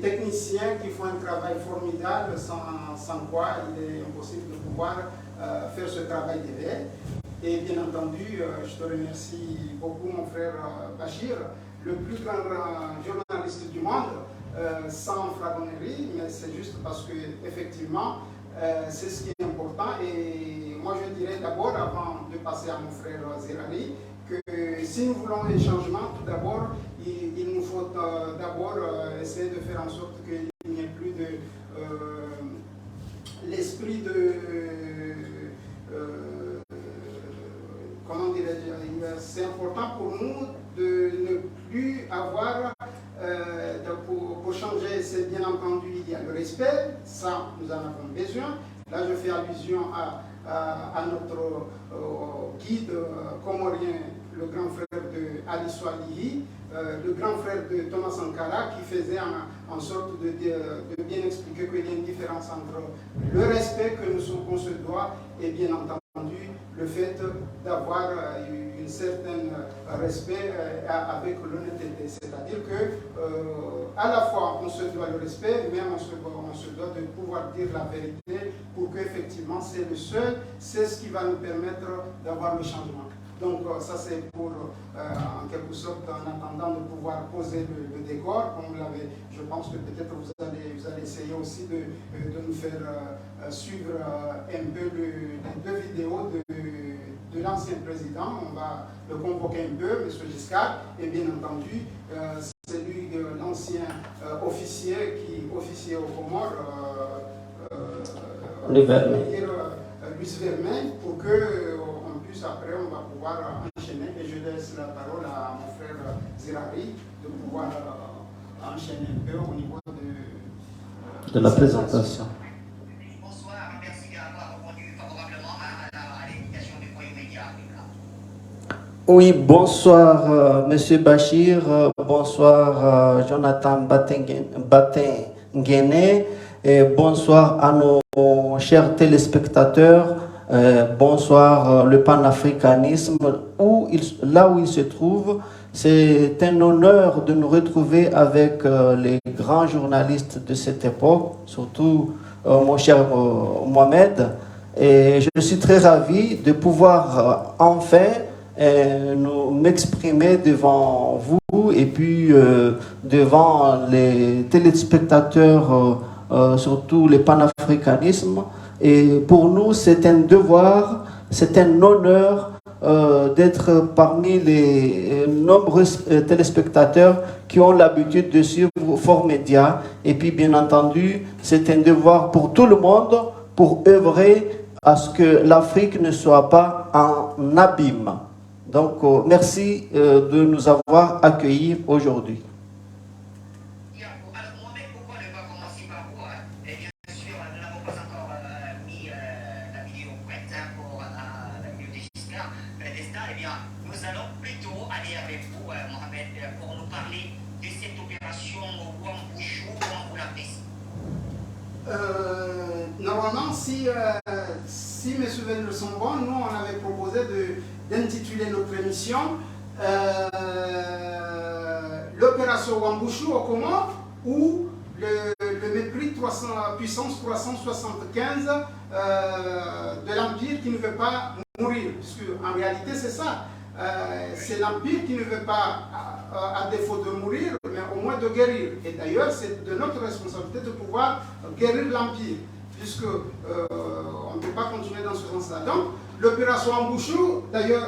techniciens qui font un travail formidable, sans quoi il est impossible de pouvoir faire ce travail d'éveil. Et bien entendu, je te remercie beaucoup, mon frère Bachir, le plus grand journaliste du monde, sans flagornerie, mais c'est juste parce que effectivement, c'est ce qui est important. Et moi, je dirais d'abord, avant de passer à mon frère Zerari, que si nous voulons des changements, tout d'abord, il nous faut d'abord essayer de faire en sorte qu'il n'y ait plus de l'esprit de comment dirais-je, c'est important pour nous de ne plus avoir pour changer, c'est bien entendu, il y a le respect, ça nous en avons besoin. Là, je fais allusion à notre guide comorien, le grand frère de Ali Swalihi, le grand frère de Thomas Sankara, qui faisait en sorte de bien expliquer qu'il y a une différence entre le respect qu'on se doit et bien entendu le fait d'avoir un certain respect avec l'honnêteté. C'est-à-dire que à la fois on se doit le respect, mais on se doit de pouvoir dire la vérité pour qu'effectivement c'est ce qui va nous permettre d'avoir le changement. Donc ça c'est pour, en quelque sorte, en attendant de pouvoir poser le décor, comme vous l'avez, je pense que peut-être vous allez essayer aussi de nous faire suivre un peu les deux vidéos de l'ancien président. On va le convoquer un peu, M. Giscard, et bien entendu, c'est lui, l'ancien officier qui officiait aux Comores, Luis Vermeil, pour que après, on va pouvoir enchaîner et je laisse la parole à mon frère Zerari de pouvoir enchaîner un peu au niveau de la présentation. Bonsoir, merci d'avoir répondu favorablement à l'invitation du Royaume Média. Oui, bonsoir Monsieur Bachir, bonsoir Jonathan Batengene et bonsoir à nos chers téléspectateurs. Bonsoir, le panafricanisme, là où il se trouve, c'est un honneur de nous retrouver avec les grands journalistes de cette époque, surtout mon cher Mohamed. Et je suis très ravi de pouvoir enfin m'exprimer devant vous et puis devant les téléspectateurs, surtout les panafricanismes. Et pour nous, c'est un devoir, c'est un honneur d'être parmi les nombreux téléspectateurs qui ont l'habitude de suivre Fort Média. Et puis, bien entendu, c'est un devoir pour tout le monde pour œuvrer à ce que l'Afrique ne soit pas en abîme. Donc, merci de nous avoir accueillis aujourd'hui. Normalement, si mes souvenirs sont bons, nous on avait proposé d'intituler notre émission l'opération Wambushu au Comores ou le mépris puissance 375 de l'Empire qui ne veut pas mourir. Parce qu'en réalité c'est ça, c'est l'Empire qui ne veut pas, à défaut de mourir, mais au moins de guérir. Et d'ailleurs, c'est de notre responsabilité de pouvoir guérir l'Empire, puisque on ne peut pas continuer dans ce sens-là. Donc, l'opération Wambushu, d'ailleurs,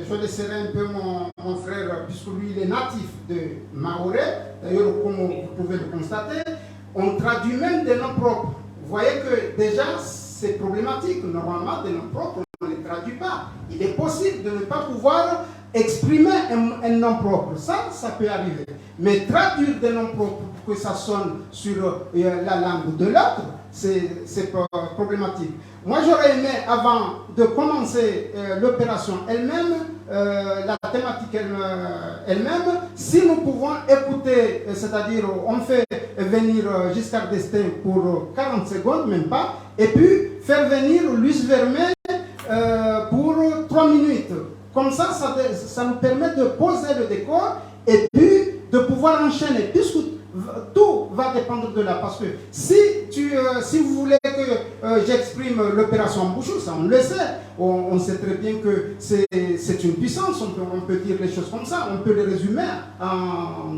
je laisserai un peu mon frère, puisque lui, il est natif de Maoré, d'ailleurs, comme vous pouvez le constater, on traduit même des noms propres. Vous voyez que déjà, c'est problématique. Normalement, des noms propres, on ne les traduit pas. Il est possible de ne pas pouvoir exprimer un nom propre. Ça peut arriver. Mais traduire des noms propres pour que ça sonne sur la langue de l'autre, c'est problématique. Moi, j'aurais aimé, avant de commencer l'opération elle-même, la thématique elle-même, si nous pouvons écouter, c'est-à-dire on fait venir Giscard d'Estaing pour 40 secondes, même pas, et puis faire venir Luis Vermeil pour 3 minutes. Comme ça nous permet de poser le décor et puis de pouvoir enchaîner. Puisque tout va dépendre de là. Parce que si vous voulez que j'exprime l'opération Ambouchou, ça on le sait. On sait très bien que c'est une puissance, on peut dire les choses comme ça, on peut les résumer en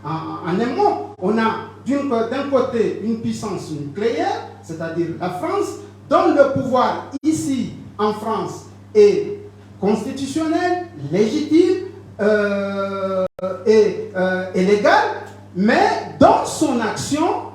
un mot. On a d'un côté une puissance nucléaire, c'est-à-dire la France, dont le pouvoir ici en France est constitutionnel, légitime et légal, mais dans son action,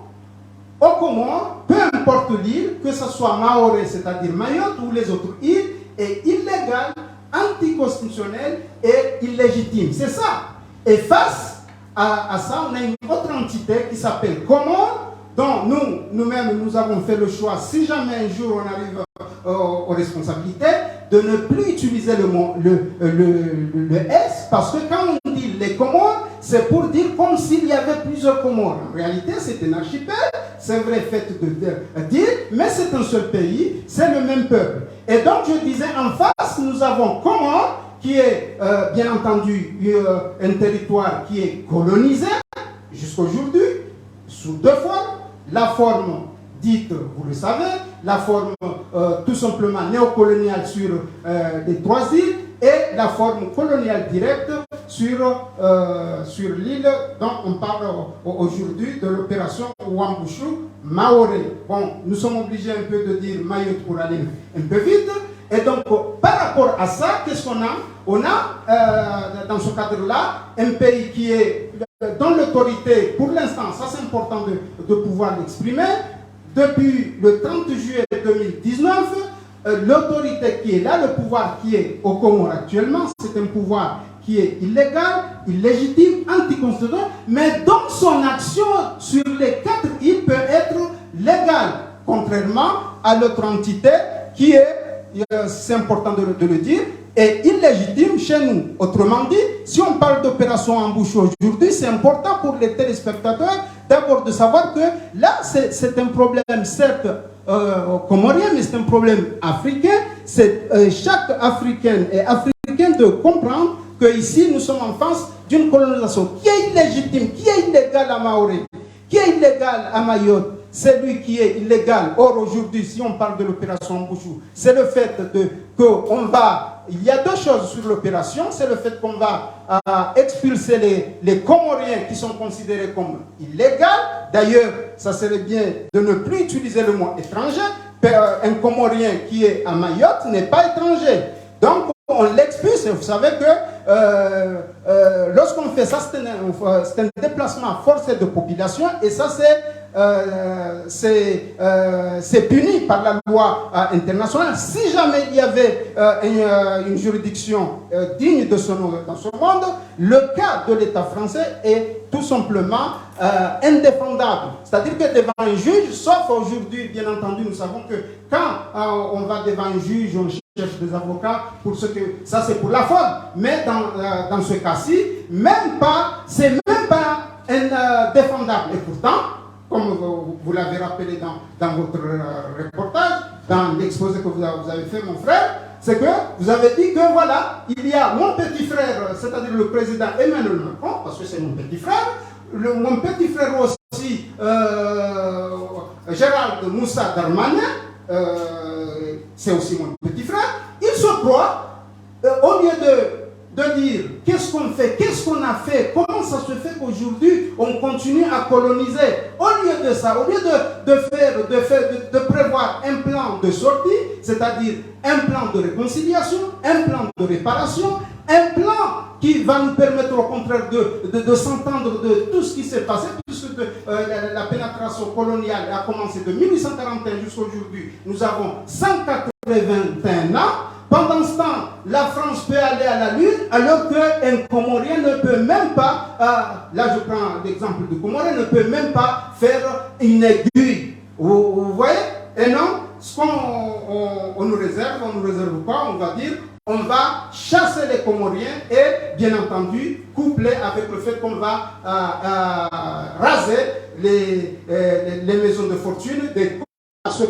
aux Comores, peu importe l'île, que ce soit Mahorais, c'est-à-dire Mayotte ou les autres îles, est illégale, anticonstitutionnelle et illégitime. C'est ça. Et face à ça, on a une autre entité qui s'appelle Comores, dont nous-mêmes, nous avons fait le choix, si jamais un jour on arrive aux responsabilités, de ne plus utiliser le S, parce que quand on dit les Comores, c'est pour dire comme s'il y avait plusieurs Comores. En réalité, c'est un archipel, c'est vrai, fait d'îles, mais c'est un seul pays, c'est le même peuple. Et donc, je disais, en face, nous avons Comores, qui est bien entendu un territoire qui est colonisé jusqu'à aujourd'hui, sous deux formes. La forme dite, vous le savez, la forme tout simplement néocoloniale sur les trois îles et la forme coloniale directe sur l'île dont on parle aujourd'hui de l'opération Wambushu Mahorais. Bon, nous sommes obligés un peu de dire Mayotte pour aller un peu vite. Et donc, par rapport à ça, qu'est-ce qu'on a? On a, dans ce cadre-là, un pays qui est dans l'autorité, pour l'instant, ça c'est important de pouvoir l'exprimer, depuis le 30 juillet 2019, l'autorité qui est là, le pouvoir qui est au Comores actuellement, c'est un pouvoir qui est illégal, illégitime, anticonstitutionnel, mais dans son action sur les 4 îles peut être légale, contrairement à l'autre entité qui est, c'est important de le dire, est illégitime chez nous. Autrement dit, si on parle d'opération Ambouchou aujourd'hui, c'est important pour les téléspectateurs d'abord de savoir que là, c'est un problème certes comorien, mais c'est un problème africain. C'est chaque Africaine et Africain de comprendre qu'ici, nous sommes en face d'une colonisation qui est illégitime, qui est illégale à Mahorais, qui est illégale à Mayotte. C'est lui qui est illégal. Or, aujourd'hui, si on parle de l'opération Ambouchou, c'est le fait qu'on va... Il y a deux choses sur l'opération. C'est le fait qu'on va expulser les Comoriens qui sont considérés comme illégaux. D'ailleurs, ça serait bien de ne plus utiliser le mot étranger. Un Comorien qui est à Mayotte n'est pas étranger. Donc, on l'expulse. Vous savez que lorsqu'on fait ça, c'est un déplacement forcé de population. Et ça, c'est puni par la loi internationale. Si jamais il y avait une juridiction digne de ce nom dans ce monde, le cas de l'État français est tout simplement indéfendable. C'est-à-dire que devant un juge, sauf aujourd'hui, bien entendu, nous savons que quand on va devant un juge, on cherche des avocats pour ce que ça c'est pour la faute. Mais dans ce cas-ci, c'est même pas indéfendable. Et pourtant, comme vous l'avez rappelé dans votre reportage, dans l'exposé que vous avez fait, mon frère, c'est que vous avez dit que voilà, il y a mon petit frère, c'est-à-dire le président Emmanuel Macron, parce que c'est mon petit frère, mon petit frère aussi, Gérald Moussa Darmanin, c'est aussi mon petit frère, il se croit, au lieu de dire qu'est-ce qu'on fait, qu'est-ce qu'on a fait, comment ça se fait qu'aujourd'hui on continue à coloniser. Au lieu de ça, au lieu de prévoir un plan de sortie, c'est-à-dire un plan de réconciliation, un plan de réparation, un plan qui va nous permettre au contraire de s'entendre de tout ce qui s'est passé, puisque la pénétration coloniale a commencé de 1841 jusqu'à aujourd'hui. Nous avons 181 ans. Pendant ce temps, la France peut aller à la Lune, alors qu'un Comorien ne peut même pas, là je prends l'exemple du Comorien, ne peut même pas faire une aiguille. Vous voyez? Et non, ce qu'on nous réserve, on ne nous réserve pas, on va dire, on va chasser les Comoriens et, bien entendu, coupler avec le fait qu'on va raser les maisons de fortune des...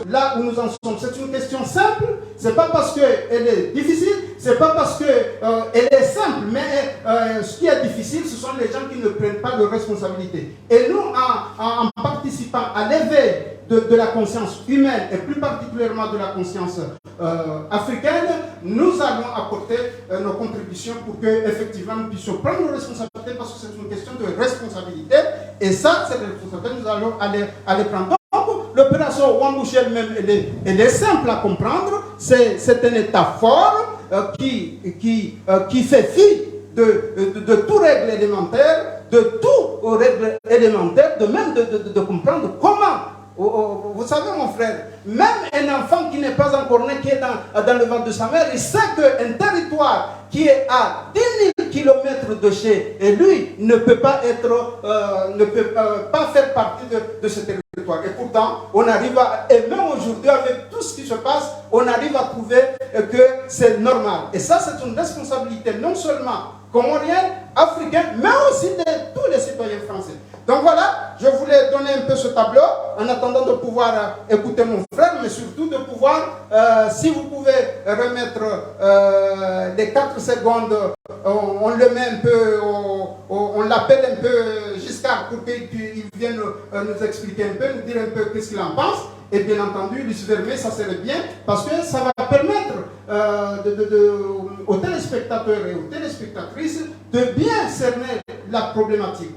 Là où nous en sommes, c'est une question simple, c'est pas parce qu'elle est difficile, c'est pas parce qu'elle est simple, mais ce qui est difficile, ce sont les gens qui ne prennent pas de responsabilité. Et nous, en participant à l'éveil de la conscience humaine, et plus particulièrement de la conscience africaine, nous allons apporter nos contributions pour que effectivement nous puissions prendre nos responsabilités, parce que c'est une question de responsabilité, et ça, cette responsabilité, nous allons aller prendre. Donc, l'opération Wambouche elle-même, elle est simple à comprendre. C'est un État fort qui fait fi de tout règle élémentaire, de tout règle élémentaire, de même de comprendre comment. Vous savez, mon frère, même un enfant qui n'est pas encore né, qui est dans le ventre de sa mère, il sait qu'un territoire qui est à 10 000 km de chez lui ne peut pas faire partie de ce territoire. Et pourtant, on arrive et même aujourd'hui, avec tout ce qui se passe, on arrive à trouver que c'est normal. Et ça, c'est une responsabilité non seulement comorienne, africaine, mais aussi de tous les citoyens français. Donc voilà, je voulais donner un peu ce tableau en attendant de pouvoir écouter mon frère, mais surtout de pouvoir, si vous pouvez remettre les 4 secondes, on le met un peu, on l'appelle un peu Giscard pour qu'il vienne nous expliquer un peu, nous dire un peu qu'est-ce qu'il en pense. Et bien entendu, Lucie Vermeer, ça serait bien, parce que ça va permettre aux téléspectateurs et aux téléspectatrices de bien cerner la problématique.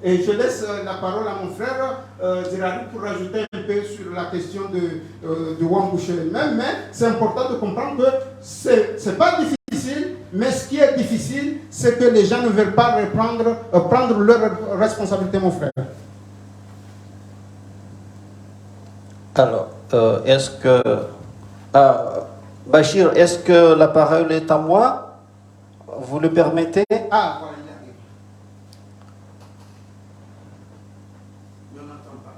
Et je laisse la parole à mon frère Zirari pour rajouter un peu sur la question de Wambouche elle-même, mais c'est important de comprendre que c'est pas difficile, mais ce qui est difficile, c'est que les gens ne veulent pas prendre leur responsabilité, mon frère. Alors, est-ce que... Bachir, est-ce que la parole est à moi? Vous le permettez? Ah, voilà, il arrive. Je n'entends pas.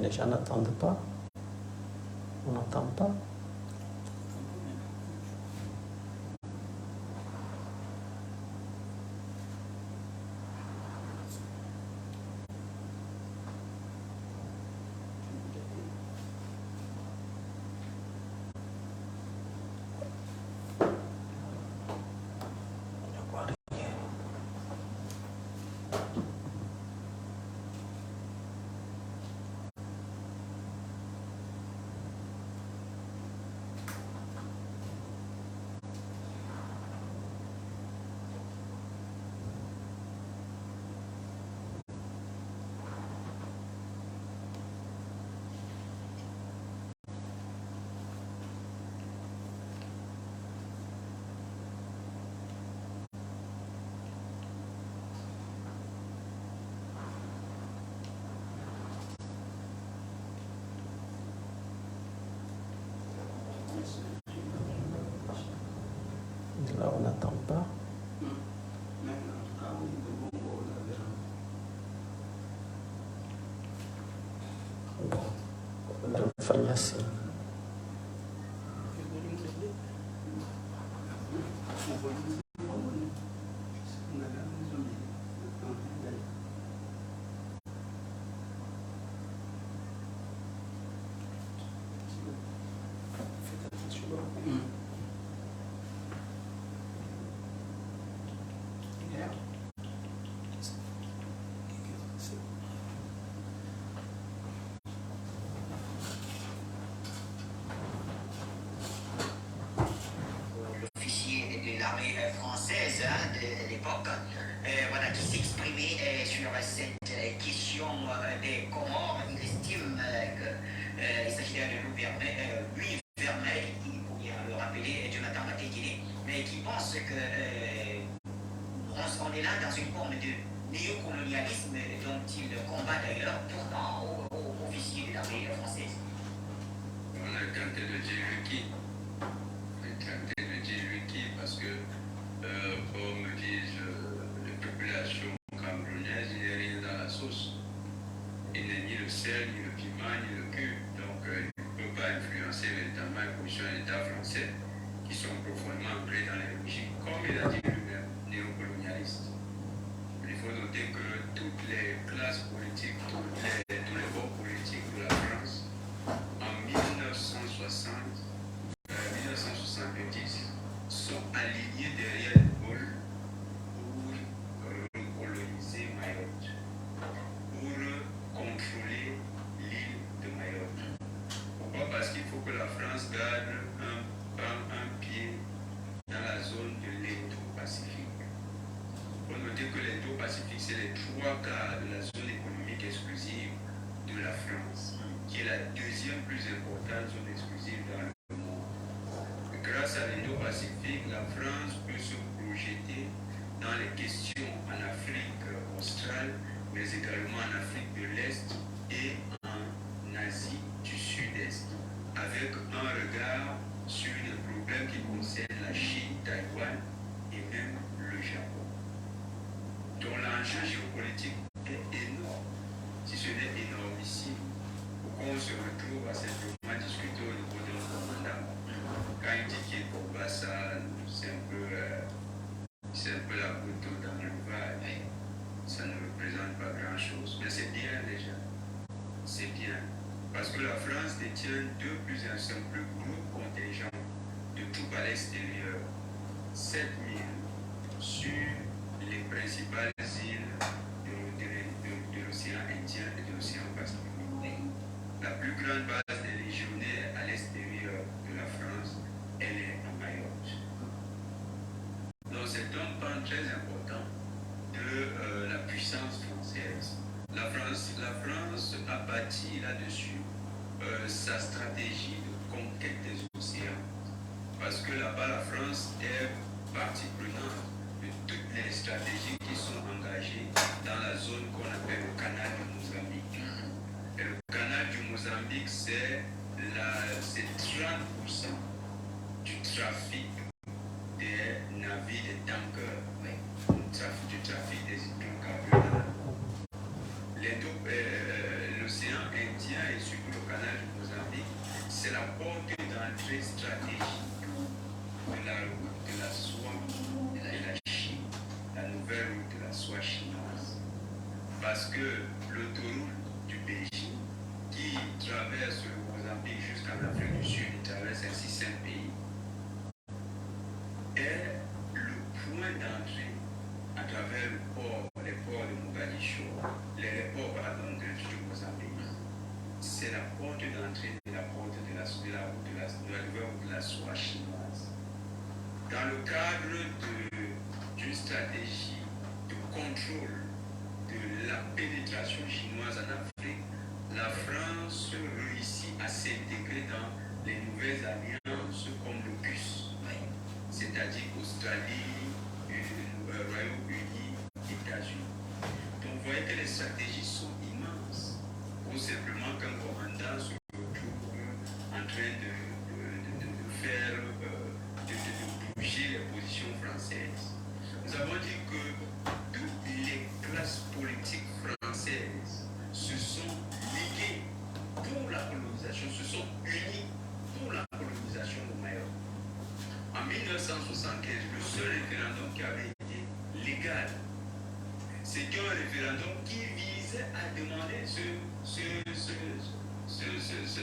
Les gens n'entendent pas. On n'entend pas. Là, on n'entend pas. Bon, fanya sih. Française de l'époque, voilà, qui s'exprimait sur cette question des Comores. Il estime qu'il s'agit de Louis Vermeil, qui, pour bien le rappeler, Jonathan Maté-Guinée, mais qui pense que on est là dans une forme de néocolonialisme dont il combat d'ailleurs pourtant aux officiers de l'armée française. On a tenté de dire qui. Parce que, comme disent les populations camerounaises, il n'y a rien dans la sauce. Il n'est ni le sel, ni le piment, ni le cul. Donc, il ne peut pas influencer véritablement les positions de l'État français qui sont profondément ancrées dans les logiques, comme il a dit lui-même, néocolonialistes. Il faut noter que toutes les classes politiques, tous les bords politiques de la France, en 1970, sont alignés derrière De Gaulle pour recoloniser Mayotte, pour contrôler l'île de Mayotte. Pourquoi? Parce qu'il faut que la France garde un pied dans la zone de l'Indo-Pacifique. Il faut noter que l'Indo-Pacifique, c'est les 3/4 de la zone économique exclusive de la France, qui est la deuxième plus importante zone exclusive dans le monde. Grâce à l'Indo-Pacifique, la France peut se projeter dans les questions en Afrique australe, mais également en Afrique de l'Est et en Asie du Sud-Est, avec un regard sur les problèmes qui concernent la Chine, Taïwan et même le Japon. Donc l'enjeu géopolitique est énorme, si ce n'est énormissime, pour qu'on se retrouve à simplement discuter au niveau de notre commandant. Quand il dit qu'il pour ça, c'est un peu la goutte d'eau dans le vase. Ça ne représente pas grand-chose, mais c'est bien déjà. C'est bien. Parce que la France détient un plus gros contingent de troupes à l'extérieur, 7000 sur les principales îles de l'océan Indien et de l'océan Pacifique. La plus grande base des légionnaires à l'extérieur de la France, elle est à Mayotte. Donc c'est un pan très important de la puissance française. La France a bâti là-dessus sa stratégie de conquête des océans. Parce que là-bas, la France est partie prenante de toutes les stratégies qui sont engagées dans la zone qu'on appelle le canal de Mozambique. Et le canal du Mozambique, c'est 30% du trafic des navires, des tankers, du trafic des hydrocarbures. L'océan Indien et surtout le canal du Mozambique, c'est la porte d'entrée stratégique de la route de la soie de la Chine, la nouvelle route de la soie chinoise. Parce que l'autoroute du Beijing, qui traverse le Mozambique jusqu'en Afrique du Sud, et traverse ainsi 5 pays, est le point d'entrée à travers les ports de Mogadiscio, les ports du Mozambique. C'est la porte d'entrée de la porte de la nouvelle route de la soie chinoise. Dans le cadre d'une stratégie de contrôle de la pénétration chinoise en Afrique, la France réussit à s'intégrer dans les nouvelles alliances comme le CUS, c'est-à-dire Australie, Royaume-Uni, États-Unis. Donc vous voyez que les stratégies sont immenses. Pour simplement qu'un commandant se retrouve en train de faire, de bouger les positions françaises. Nous avons dit que toutes les classes politiques françaises se sont liguées pour la colonisation, se sont unies pour la colonisation de Mayotte. En 1975, le seul référendum qui avait été légal, c'était un référendum qui visait à demander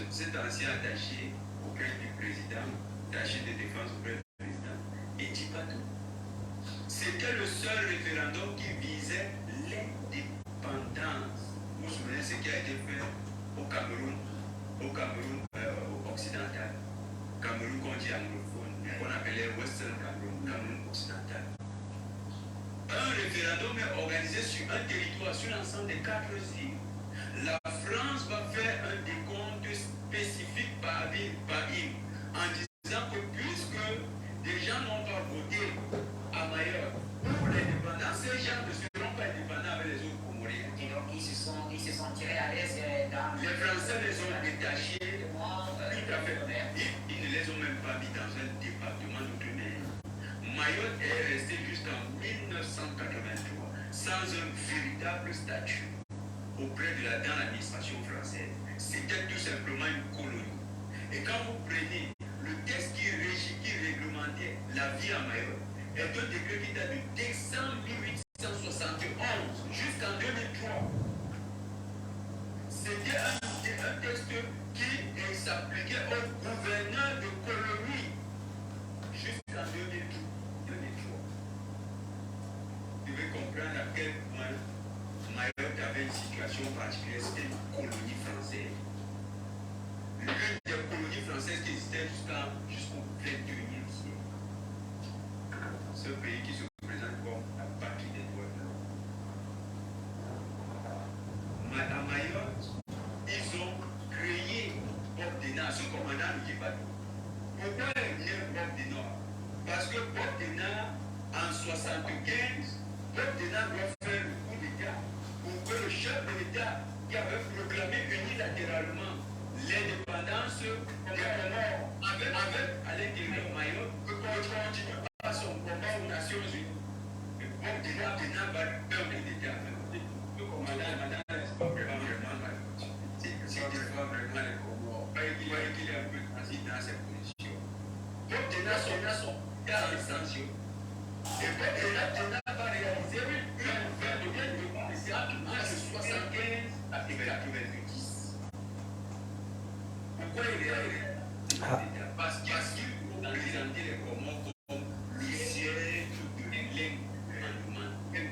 cet ancien attaché auprès du président, attaché de défense auprès du président, et Tipatou. C'était le seul référendum qui visait l'indépendance. Vous vous souvenez de ce qui a été fait au Cameroun occidental. Cameroun qu'on dit anglophone, qu'on appelait Western Cameroun, Cameroun occidental. Un référendum est organisé sur un territoire, sur l'ensemble des 4 îles. La France va faire un décompte spécifique par île, en disant que puisque des gens n'ont pas voté à Mayotte pour l'indépendance, ces gens ne seront pas indépendants avec établi dans un département d'outre-mer. Mayotte est restée jusqu'en 1983 sans un véritable statut dans l'administration française. C'était tout simplement une colonie. Et quand vous prenez le texte qui réglementait la vie à Mayotte, est un décret qui date de décembre 1871 jusqu'en 2003. C'était un texte qui s'appliquait aux gouverneurs de colonie jusqu'en 2003. Vous devez comprendre à quel point Mayotte avait une situation particulière, c'était une colonie française. L'une des colonies françaises qui existait jusqu'au 21e siècle. Ce pays qui se présente comme la patrie des droits de l'homme. À Mayotte, ils ont créé Bob Denard, ce commandant ne dit pas tout. Pourquoi il vient Bob Denard? Parce que Bob Denard, en 1975, Bob Denard doit faire le coup d'État pour que le chef de l'État qui avait proclamé unilatéralement l'indépendance des Comores avec à l'intérieur Mayotte que continue pas son combat aux Nations Unies. Et Bob Denard va lui faire un coup d'État. Le commandant n'est pas vraiment Mayotte. C'est vraiment les Comores. Il est un peu transit dans ces positions. Bob Denard son cas de sanction. Et Bob Denard va réaliser une affaire de bien de âge de 75 à 90. Pourquoi il est parce qu'il faut présenter les Comores comme le siège de l'Indouman. Les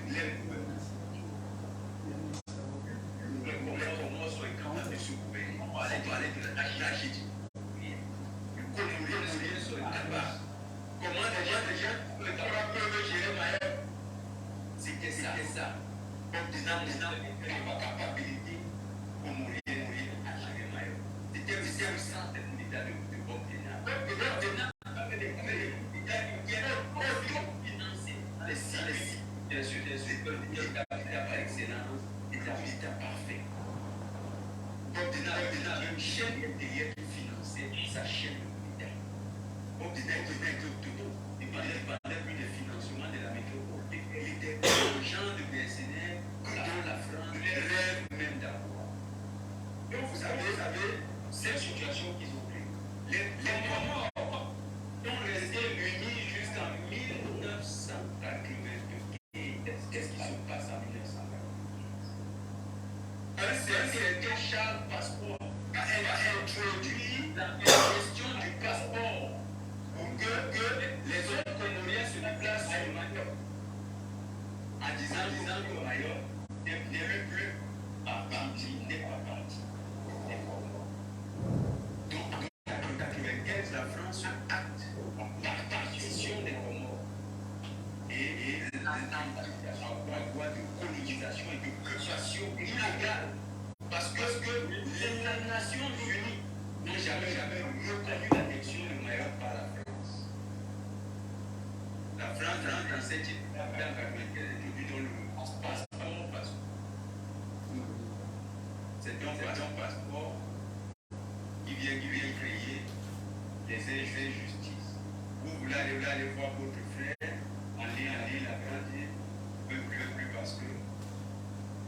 Comores sont incapables de se gouverner. On va parler de la tragédie. Les Comoriens sont incapables. Comment les gens peuvent gérer Mayotte? C'était ça. Donc, des capacité comorienne à gérer Mayotte. C'était le centre de l'État de Bob Denard. Bob Denard avait des qui avaient financé les sites, bien sûr, l'État par excellence, l'État parfait. Bob Denard avait une chaîne intérieure qui finançait sa chaîne militaire. Bob Denard était autonome. Il dépendait plus des financements de la métropole. Il était le genre de mercenaire dont la France rêve même d'avoir. Donc vous savez, cette situation qu'ils ont créée. Les Comores sont restés unis jusqu'en 1982. Qu'est-ce qui se passe en 1982? Un certain Charles Passport a introduit la question du passeport pour que les autres Comoriens se déplacent sur Mayotte. En disant que Mayotte n'est plus n'est pas parti. Donc, en 1995, la France acte la partition des Comores et l'envoi de colonisation et d'occupation illégale. Parce que les Nations Unies n'ont jamais reconnu l'annexion de Mayotte par la France. La France rentre dans cette étape en 1995 introduit dans le passeport. C'est donc un passeport qui vient créer les injustices. Vous voulez aller voir votre frère, aller la grandir, plus parce que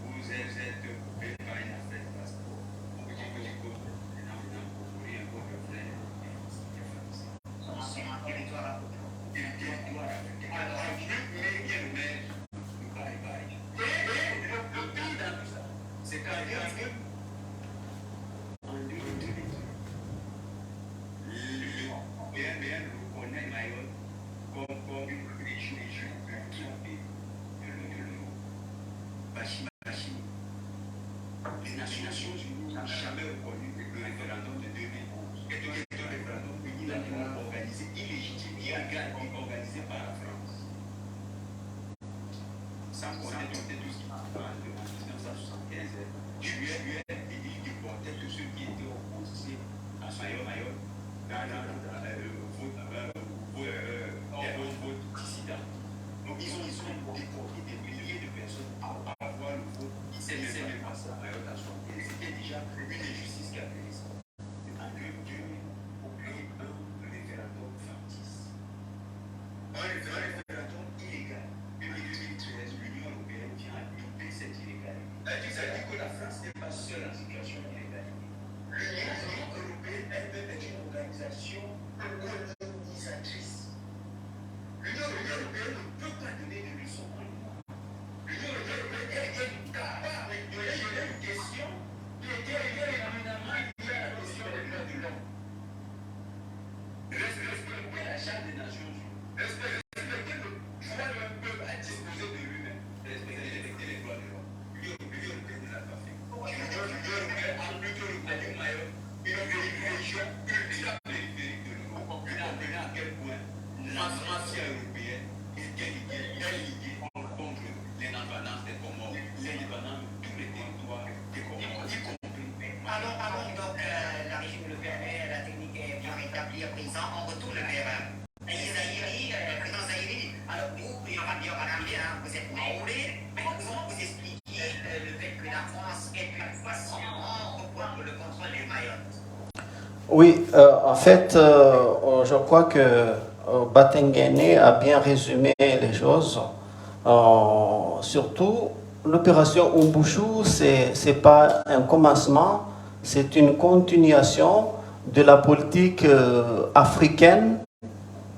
vous êtes coupé par une affaire de passeport. Vous dites que vous voulez votre frère. C'est un territoire africain. Alors, le pays dans tout ça, c'est qu'en 2018, l'UPN reconnaît Mayotte comme une région ultra-pays de l'euro. Bachima. Les Nations Unies n'ont jamais reconnu le référendum de 2011. Et donc, c'est un référendum unilatéralement organisé, illégitime, organisé par la France. Sans compter tout ce qui se passe en 1975, juillet, il déportait tous ceux qui étaient opposés à Mayotte dans le vote dissident. Donc ils ont déporté des milliers de personnes à avoir le vote. Ils ne s'est même pas ça à Mayotte à son pays. C'était déjà une injustice qui a fait ça. En 2000, on crée un référendum référendum illégal. Depuis 2013, l'Union européenne vient limiter cette illégalité. Ça dit que la France n'est pas seule en situation d'illégalité. L'Union européenne elle-même est une organisation colonisatrice. L'Union européenne ne peut pas donner de leçons en l'Union. L'Union européenne est incapable de gérer une question qui était éminemment liée à la question des droits de l'homme. Respecter la Charte des Nations Unies. Respecter le droit d'un peuple à disposer de lui-même. Respecter les droits de l'homme. L'Union européenne ne l'a pas fait. L'Union européenne a plutôt reconnu Mayotte une région ultra-périphérique de l'Europe. On a à quel point la mafia européenne était liée contre l'indépendance des Comores, l'indépendance de tous les territoires des Comores, y compris. Alors donc, la régime le permet, la technique est bien établie à présent, on retourne vers Zahiri, le président Zahiri. Alors vous, il y aura bien parlé, vous êtes maoré, mais comment vous expliquez le fait que la France ait pu facilement reprendre le contrôle de Mayotte? Oui, en fait, je crois que Batengene a bien résumé les choses. Surtout, l'opération Umbushu, ce n'est pas un commencement, c'est une continuation de la politique africaine.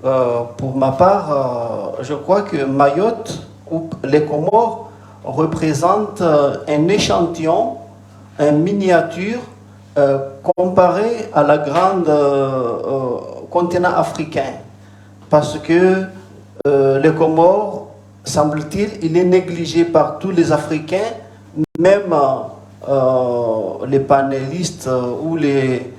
Pour ma part, je crois que Mayotte ou les Comores représentent un échantillon, une miniature comparé à la grande continent africain. Parce que les Comores, semble-t-il, il est négligé par tous les Africains, même les panélistes ou les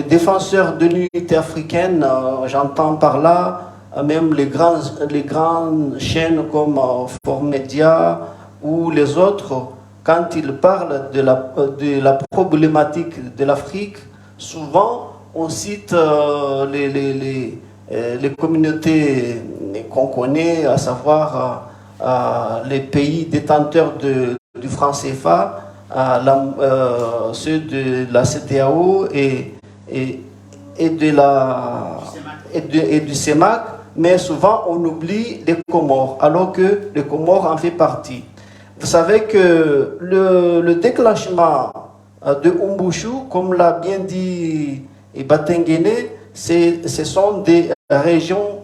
défenseurs de l'unité africaine, j'entends par là, même les grandes chaînes comme Forum Media ou les autres, quand ils parlent de la problématique de l'Afrique, souvent on cite les communautés qu'on connaît, à savoir les pays détenteurs du franc CFA, ceux de la CEDEAO et du CEMAC, mais souvent on oublie les Comores, alors que les Comores en fait partie. Vous savez que le déclenchement de Umbushu, comme l'a bien dit Batengene, ce sont des régions,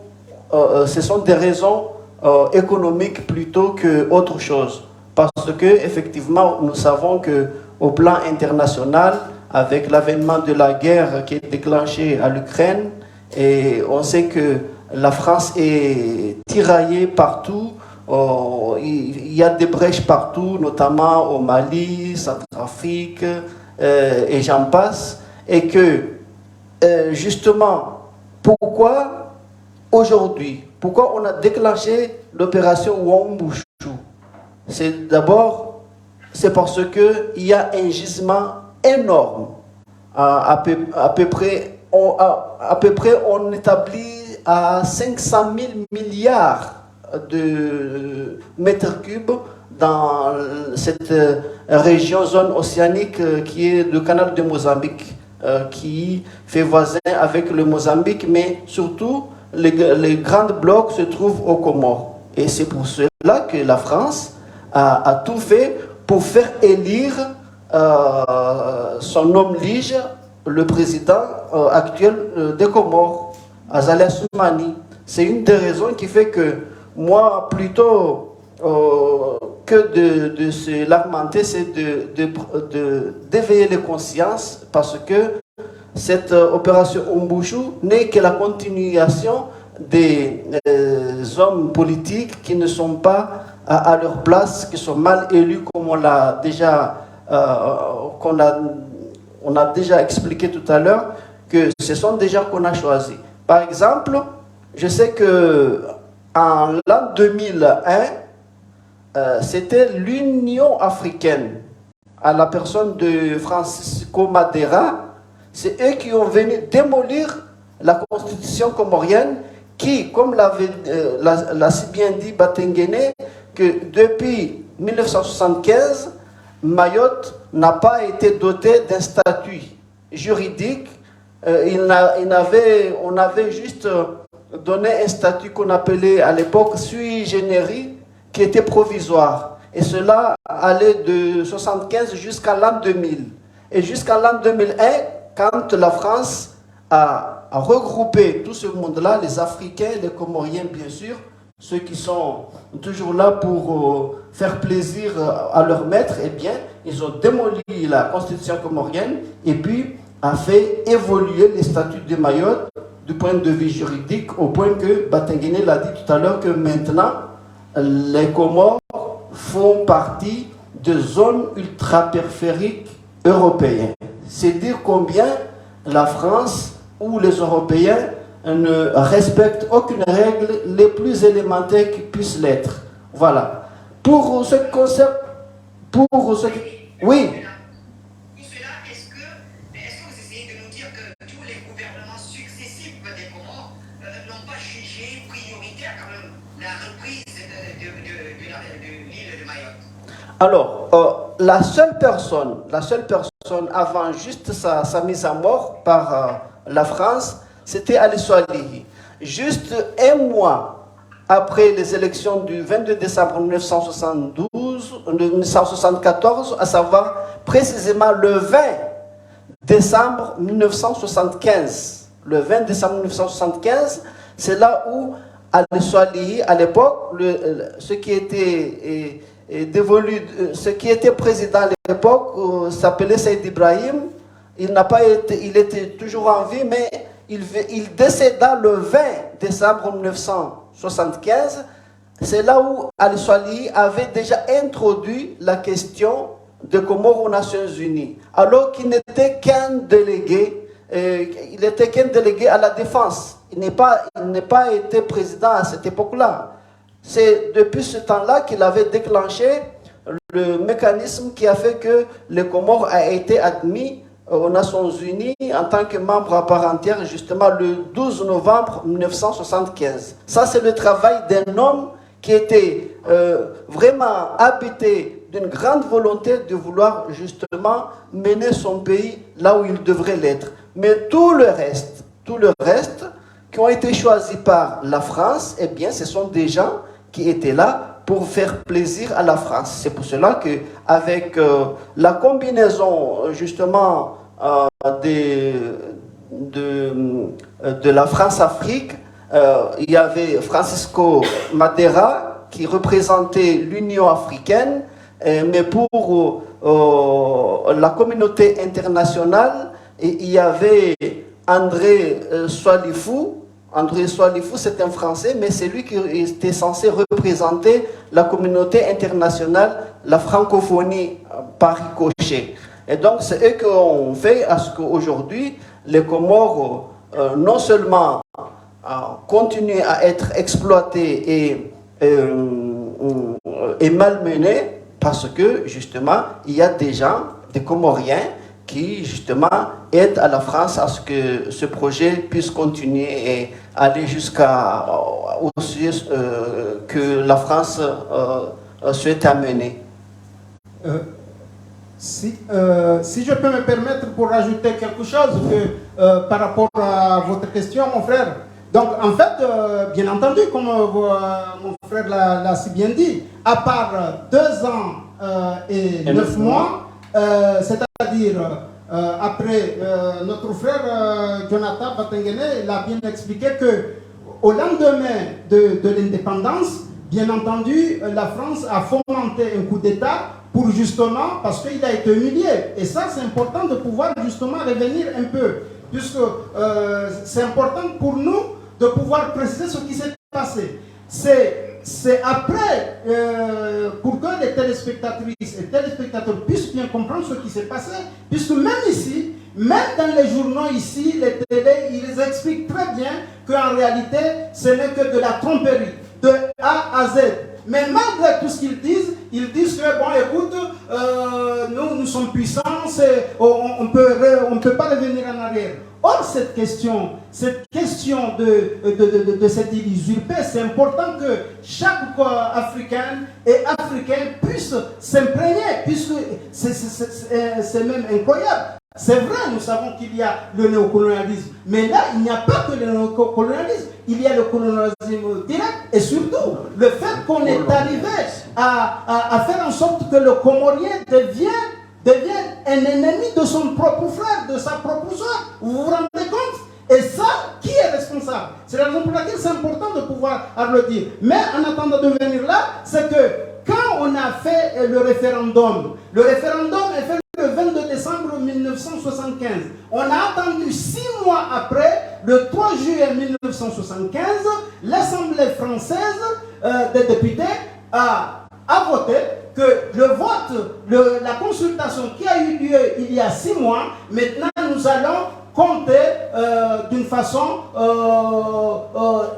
ce sont des raisons économiques plutôt que autre chose. Parce que effectivement, nous savons que au plan international, avec l'avènement de la guerre qui est déclenchée à l'Ukraine, et on sait que la France est tiraillée partout. Il y a des brèches partout, notamment au Mali, Centrafrique, et j'en passe. Et que, justement, pourquoi aujourd'hui, pourquoi on a déclenché l'opération Umbushu? C'est d'abord, c'est parce qu'il y a un gisement énorme. À peu près, on établit à 500 000 milliards de mètres cubes dans cette région, zone océanique qui est le canal de Mozambique, qui fait voisin avec le Mozambique, mais surtout les grands blocs se trouvent aux Comores. Et c'est pour cela que la France a tout fait pour faire élire son homme lige, le président actuel des Comores, Azali Assoumani. C'est une des raisons qui fait que moi, plutôt que de se lamenter, c'est d'éveiller les consciences, parce que cette opération Umbushu n'est que la continuation des hommes politiques qui ne sont pas à leur place, qui sont mal élus, comme on l'a déjà, on a déjà expliqué tout à l'heure, que ce sont des gens qu'on a choisis. Par exemple, je sais que en l'an 2001, c'était l'Union africaine, à la personne de Francisco Madeira. C'est eux qui ont venu démolir la constitution comorienne, qui, comme l'a si bien dit Batengene, que depuis 1975, Mayotte n'a pas été dotée d'un statut juridique. On avait juste donné un statut qu'on appelait à l'époque sui generis, qui était provisoire. Et cela allait de 1975 jusqu'à l'an 2000. Et jusqu'à l'an 2001, quand la France a regroupé tout ce monde-là, les Africains, les Comoriens bien sûr, ceux qui sont toujours là pour faire plaisir à leur maître, eh bien, ils ont démoli la constitution comorienne et puis a fait évoluer les statuts de Mayotte du point de vue juridique, au point que Batenguine l'a dit tout à l'heure, que maintenant, les Comores font partie de zones ultra-périphériques européennes. C'est dire combien la France ou les Européens ne respectent aucune règle les plus élémentaires qui puissent l'être. Voilà. Pour ce concept, oui. Tout cela, est-ce que vous essayez de nous dire que tous les gouvernements successifs des Comores n'ont pas jugé prioritaire quand même la reprise de l'île de Mayotte? Alors, la seule personne avant juste sa mise à mort par la France, c'était Ali Soalihi. Juste un mois après les élections du 22 décembre 1974, à savoir précisément le 20 décembre 1975. Le 20 décembre 1975, c'est là où Ali Soalihi, à l'époque, ce qui était président à l'époque s'appelait Saïd Ibrahim. Il était toujours en vie, mais il décéda le 20 décembre 1975. C'est là où Ali Soalihi avait déjà introduit la question de Comores aux Nations Unies, alors qu'il n'était qu'un délégué. Il était qu'un délégué à la défense. Il n'est pas été président à cette époque-là. C'est depuis ce temps-là qu'il avait déclenché le mécanisme qui a fait que le Comores a été admis aux Nations Unies en tant que membre à part entière, justement le 12 novembre 1975. Ça, c'est le travail d'un homme qui était vraiment habité d'une grande volonté de vouloir justement mener son pays là où il devrait l'être. Mais tout le reste qui ont été choisis par la France, eh bien, ce sont des gens qui étaient là pour faire plaisir à la France. C'est pour cela qu'avec la combinaison justement de la France-Afrique, il y avait Francisco Madeira qui représentait l'Union africaine, mais pour la communauté internationale, il y avait André Soalifou. André Soalifou, c'est un Français, mais c'est lui qui était censé représenter la communauté internationale, la francophonie par ricochet. Et donc, c'est eux qui ont fait à ce qu'aujourd'hui, les Comores, non seulement continuent à être exploités et malmenés, parce que, justement, il y a des gens, des Comoriens, qui justement aide à la France à ce que ce projet puisse continuer et aller jusqu'à aussi que la France souhaite amener. Si je peux me permettre pour rajouter quelque chose par rapport à votre question, mon frère. Donc, en fait, bien entendu, comme mon frère l'a si bien dit, à part 2 ans et 9 mois, c'est-à-dire après notre frère Jonathan Batenguine l'a bien expliqué que au lendemain de l'indépendance, bien entendu, la France a fomenté un coup d'État pour justement, parce qu'il a été humilié. Et ça, c'est important de pouvoir justement revenir un peu, puisque c'est important pour nous de pouvoir préciser ce qui s'est passé. C'est après, pour que les téléspectatrices et téléspectateurs puissent bien comprendre ce qui s'est passé, puisque même ici, même dans les journaux ici, les télés, ils expliquent très bien qu'en réalité, ce n'est que de la tromperie, de A à Z. Mais malgré tout ce qu'ils disent que, bon, écoute, nous sommes puissants, on ne peut pas revenir en arrière. Or, cette question de cette île usurpée, c'est important que chaque Africain et Africain puisse s'imprégner, puisque c'est même incroyable. C'est vrai, nous savons qu'il y a le néocolonialisme, mais là, il n'y a pas que le néocolonialisme, il y a le colonialisme direct, et surtout, le fait qu'on est arrivé à faire en sorte que le Comorien devienne un ennemi de son propre frère, de sa propre soeur. Vous vous rendez compte? Et ça, qui est responsable? C'est la raison pour laquelle c'est important de pouvoir le dire. Mais en attendant de venir là, c'est que quand on a fait le référendum est fait le 22 décembre 1975. On a attendu 6 mois après, le 3 juillet 1975, l'Assemblée française des députés a voté que le vote, la consultation qui a eu lieu il y a 6 mois, maintenant nous allons compter d'une façon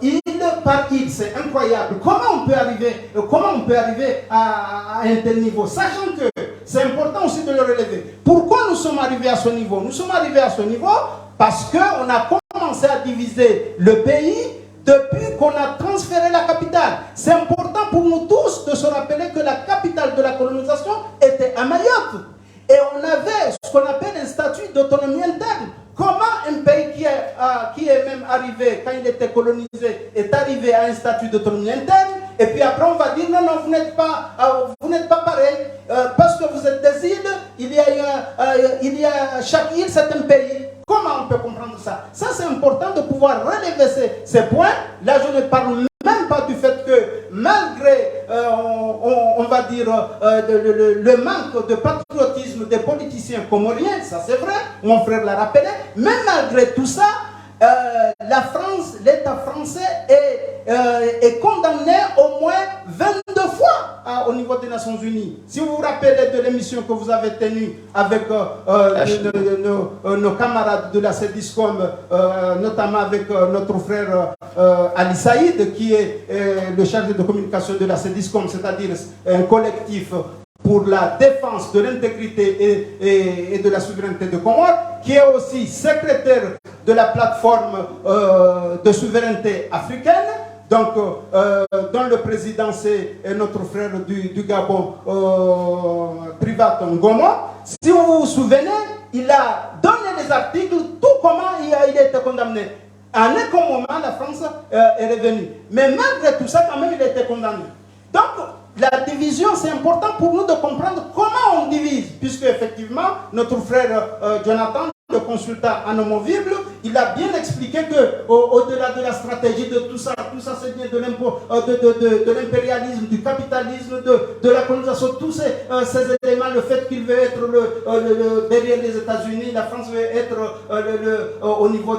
île par île. C'est incroyable. Comment on peut arriver à un tel niveau, sachant que c'est important aussi de le relever. Pourquoi nous sommes arrivés à ce niveau? Nous sommes arrivés à ce niveau parce qu'on a commencé à diviser le pays depuis qu'on a transféré la capitale. C'est important pour nous tous de se rappeler que la capitale de la colonisation était à Mayotte. Et on avait ce qu'on appelle un statut d'autonomie interne. Comment un pays qui est même arrivé, quand il était colonisé, est arrivé à un statut d'autonomie interne, et puis après on va dire non, vous n'êtes pas pareil, parce que vous êtes des îles, chaque île c'est un pays. Comment on peut comprendre ça? Ça c'est important de pouvoir relever ces points. Là je ne parle même pas du fait que malgré, on va dire, le manque de patriotisme des politiciens comoriens, ça c'est vrai, mon frère l'a rappelé, mais malgré tout ça, la France, l'État français est condamné au moins 22 fois au niveau des Nations Unies. Si vous vous rappelez de l'émission que vous avez tenue avec nos camarades de la CEDISCOM, notamment avec notre frère Ali Saïd, qui est le chargé de communication de la CEDISCOM, c'est-à-dire un collectif pour la défense de l'intégrité et de la souveraineté de Comores, qui est aussi secrétaire de la plateforme de souveraineté africaine, donc dont le président c'est notre frère du Gabon, Privat Ngoma. Si vous vous souvenez, il a donné les articles, tout comment il a été condamné. À aucun moment, la France est revenue. Mais malgré tout ça, quand même, il a été condamné. Donc, la division, c'est important pour nous de comprendre comment on divise, puisque effectivement, notre frère Jonathan, le consultant amovible, il a bien expliqué que au-delà de la stratégie de tout ça c'est bien de l'impérialisme, du capitalisme, de la colonisation, tous ces éléments, le fait qu'il veut être derrière les États-Unis, la France veut être au niveau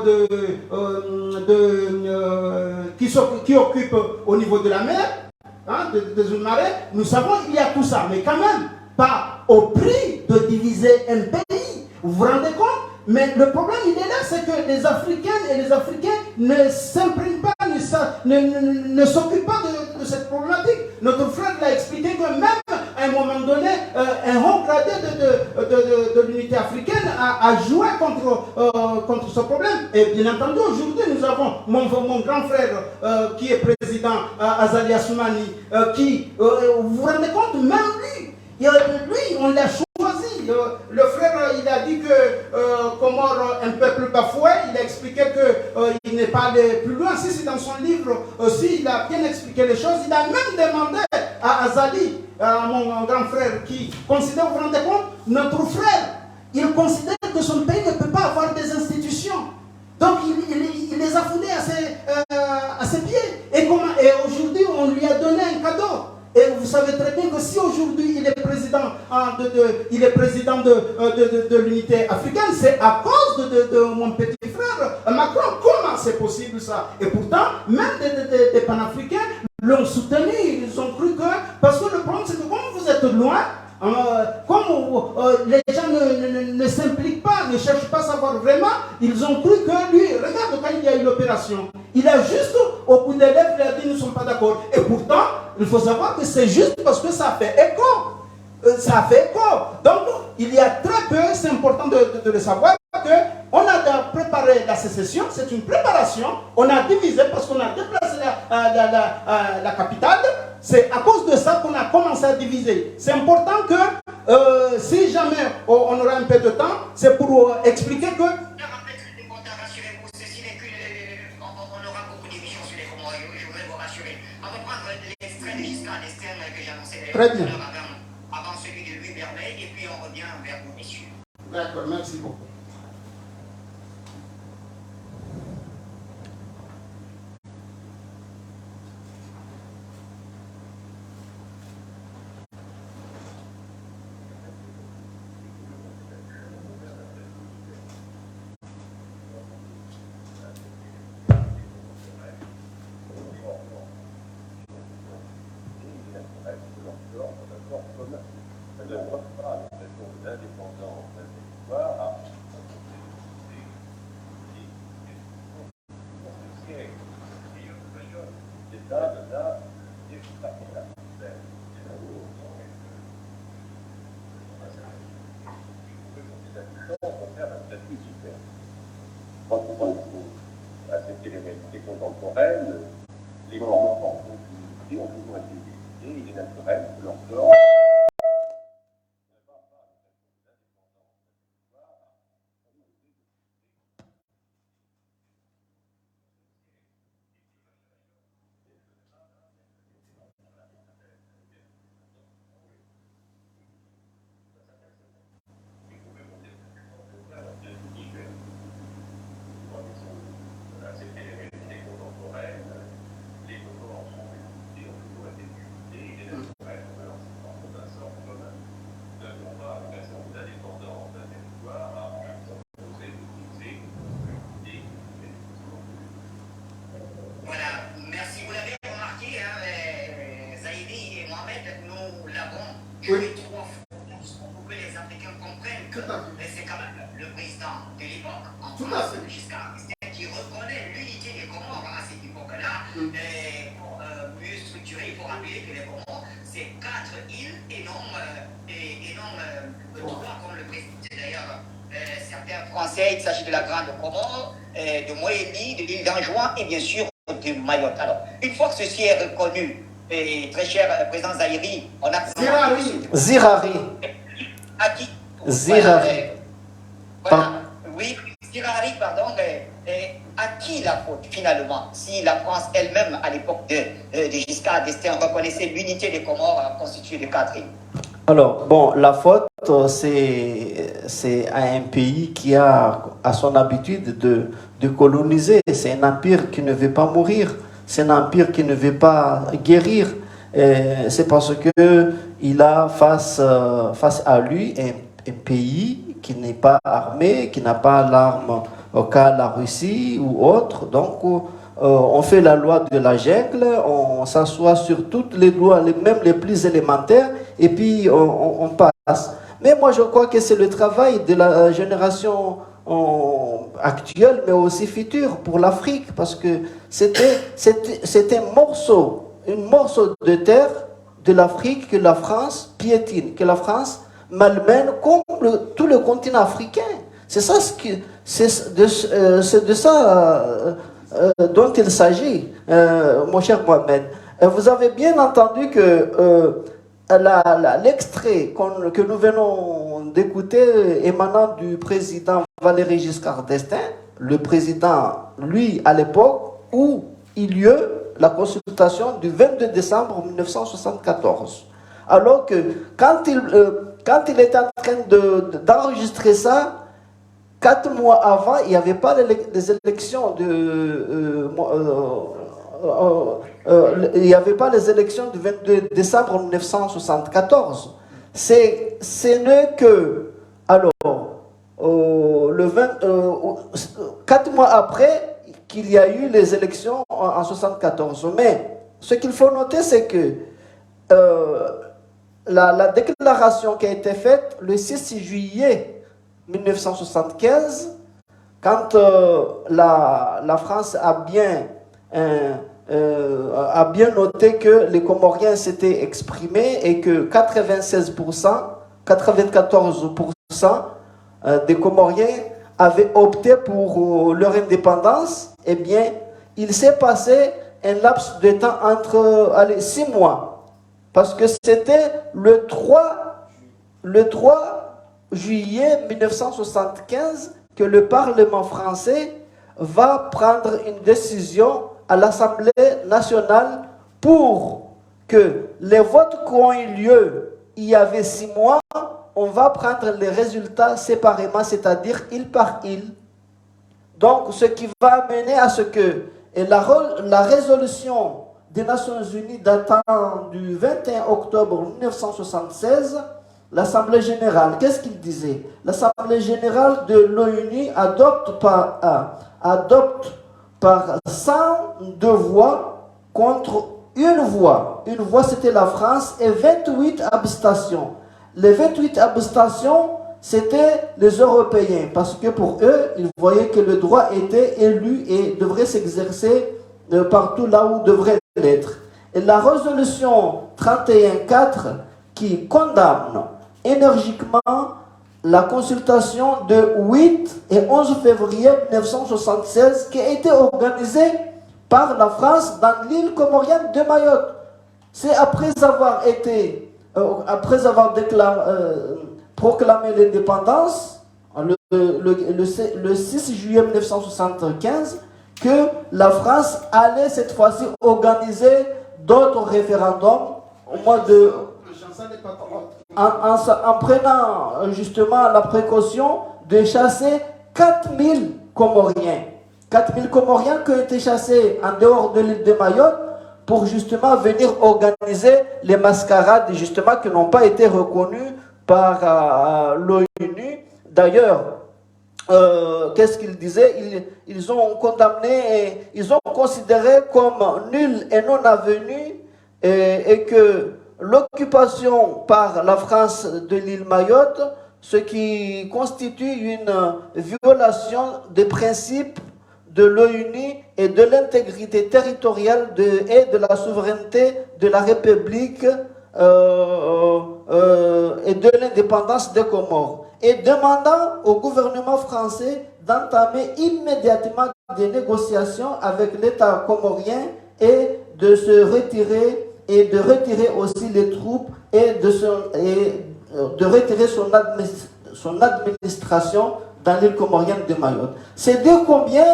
qui occupe au niveau de la mer. Des marées, nous savons qu'il y a tout ça, mais quand même, pas au prix de diviser un pays. Vous vous rendez compte? Mais le problème, il est là, c'est que les Africaines et les Africains ne s'impriment pas, ne s'occupent pas de cette problématique. Notre frère l'a expliqué que même à un moment donné, un haut gradé de l'unité africaine a joué contre ce problème. Et bien entendu, aujourd'hui, nous avons mon grand frère qui est président, Azali Assoumani, qui, vous vous rendez compte, même lui, on l'a choisi. Le frère, il a dit que Comore, un peuple bafoué, il a expliqué qu'il n'est pas allé plus loin. Si c'est dans son livre aussi, il a bien expliqué les choses. Il a même demandé à Azali, mon grand frère, qui considère, vous vous rendez compte, notre frère, il considère que son pays ne peut pas avoir des institutions. Donc il les a foulés à ses pieds. Et aujourd'hui, on lui a donné un cadeau. Et vous savez très bien que si aujourd'hui il est président de l'unité africaine, c'est à cause de mon petit frère Macron. Comment c'est possible ça? Et pourtant, même des panafricains l'ont soutenu, ils ont cru que... Parce que le problème c'est que comme vous êtes loin, comme les gens ne s'impliquent pas, ne cherchent pas à savoir vraiment, ils ont cru que lui, regarde quand il y a eu l'opération, il a juste, au bout des lèvres, il a dit nous ne sommes pas d'accord. Et pourtant, il faut savoir que c'est juste parce que ça fait écho. Ça fait écho. Donc, il y a très peu, c'est important de le savoir, qu'on a préparé la sécession, c'est une préparation, on a divisé parce qu'on a déplacé la capitale. C'est à cause de ça qu'on a commencé à diviser. C'est important que Si jamais on aura un peu de temps, c'est pour expliquer que... Rassurez-vous, ceci n'est qu'une... On aura beaucoup d'émissions sur les Comores, je voudrais vous rassurer. On va prendre l'extrait de Giscard d'Estaing que j'ai annoncé Très bien. avant celui de Louis Bernet, et puis on revient vers vous, messieurs. D'accord, merci beaucoup. Accepter les réalités contemporaines, les moments ont toujours été utilisés, il est naturel que leur corps Il s'agit de la Grande Comore, de Moélie, de l'île d'Anjouan et bien sûr de Mayotte. Alors, une fois que ceci est reconnu, et très cher président Zahiri, on a... Zirari. À qui? Zirari. Voilà. Oui, Zirari, pardon. À qui la faute finalement? Si la France elle-même, à l'époque de Giscard d'Estaing, reconnaissait l'unité des Comores constituée de 4 îles. Alors, bon, la faute, c'est à un pays qui a son habitude de coloniser. C'est un empire qui ne veut pas mourir. C'est un empire qui ne veut pas guérir. C'est parce qu'il a face à lui un pays qui n'est pas armé, qui n'a pas l'arme au cas de la Russie ou autre. Donc, on fait la loi de la jungle, on s'assoit sur toutes les lois, même les plus élémentaires, et puis on passe. Mais moi, je crois que c'est le travail de la génération actuelle, mais aussi future pour l'Afrique, parce que c'est un morceau de terre de l'Afrique que la France piétine, que la France malmène comme tout le continent africain. C'est ça c'est de ça dont il s'agit, mon cher Mohamed. Vous avez bien entendu que l'extrait que nous venons d'écouter émanant du président Valéry Giscard d'Estaing, le président, lui, à l'époque où il y eut la consultation du 22 décembre 1974. Alors que quand il était en train d'enregistrer ça, 4 mois avant, il n'y avait pas les élections il n'y avait pas les élections du 22 décembre 1974. Ce n'est que, alors, 4 mois après qu'il y a eu les élections en 1974. Mais ce qu'il faut noter, c'est que la déclaration qui a été faite le 6 juillet 1975, quand la France a bien noté que les Comoriens s'étaient exprimés et que 94% des Comoriens avaient opté pour leur indépendance, eh bien, il s'est passé un laps de temps entre 6 mois. Parce que c'était le 3 le 3 juillet 1975 que le Parlement français va prendre une décision à l'Assemblée nationale pour que les votes qui ont eu lieu il y avait 6 mois, on va prendre les résultats séparément, c'est-à-dire île par île. Donc, ce qui va amener à ce que la résolution des Nations Unies datant du 21 octobre 1976, l'Assemblée générale, qu'est-ce qu'il disait? L'Assemblée générale de l'ONU adopte par 102 voix contre une voix. Une voix, c'était la France, et 28 abstentions. Les 28 abstentions, c'était les Européens, parce que pour eux, ils voyaient que le droit était élu et devrait s'exercer partout là où devrait l'être. Et la résolution 31.4 qui condamne énergiquement la consultation de 8 et 11 février 1976 qui a été organisée par la France dans l'île comorienne de Mayotte. C'est après avoir proclamé l'indépendance, le 6 juillet 1975, que la France allait cette fois-ci organiser d'autres référendums au mois de... En prenant justement la précaution de chasser 4000 Comoriens. 4000 Comoriens qui ont été chassés en dehors de l'île de Mayotte pour justement venir organiser les mascarades justement qui n'ont pas été reconnues par l'ONU. D'ailleurs, qu'est-ce qu'ils disaient? Ils ont condamné, et ils ont considéré comme nul et non avenu et que l'occupation par la France de l'île Mayotte, ce qui constitue une violation des principes de l'ONU et de l'intégrité territoriale et de la souveraineté de la République et de l'indépendance des Comores, et demandant au gouvernement français d'entamer immédiatement des négociations avec l'État comorien et de se retirer et de retirer aussi les troupes et de retirer son administration dans l'île comorienne de Mayotte. C'est dire combien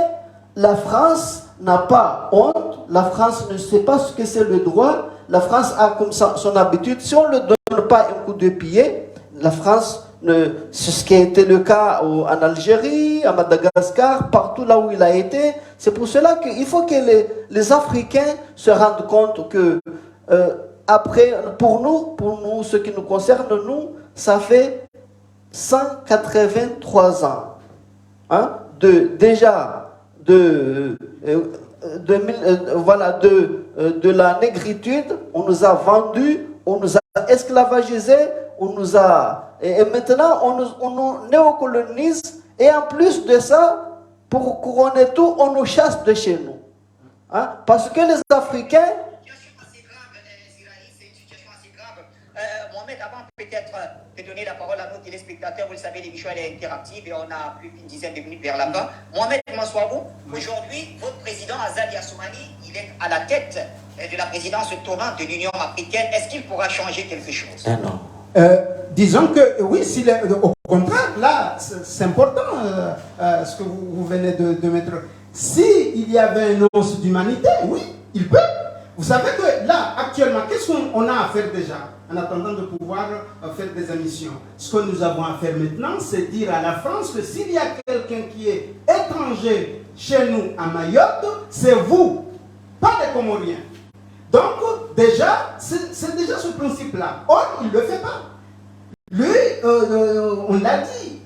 la France n'a pas honte, la France ne sait pas ce que c'est le droit, la France a comme ça son habitude, si on ne donne pas un coup de pied, la France, c'est ce qui a été le cas en Algérie, à Madagascar, partout là où il a été. C'est pour cela qu'il faut que les Africains se rendent compte que après, pour nous, ce qui nous concerne, nous, ça fait 183 ans. Hein, de la négritude, on nous a vendus, on nous a esclavagisés, et maintenant on nous néocolonise, et en plus de ça, pour couronner tout, on nous chasse de chez nous. Hein, parce que les Africains... Mohamed, avant peut-être de donner la parole à nos téléspectateurs, vous le savez, l'émission est interactive et on a plus d'une dizaine de minutes vers la fin. Mohamed Massoabou, aujourd'hui, votre président Azali Assoumani, il est à la tête de la présidence tournante de l'Union africaine. Est-ce qu'il pourra changer quelque chose? Non. Disons que oui, au contraire, là, c'est important ce que vous venez de mettre. S'il y avait une once d'humanité, oui, il peut. Vous savez que là, actuellement, qu'est-ce qu'on a à faire déjà en attendant de pouvoir faire des émissions? Ce que nous avons à faire maintenant, c'est dire à la France que s'il y a quelqu'un qui est étranger chez nous à Mayotte, c'est vous, pas les Comoriens. Donc, déjà, c'est déjà ce principe-là. Or, il ne le fait pas. Lui, on l'a dit,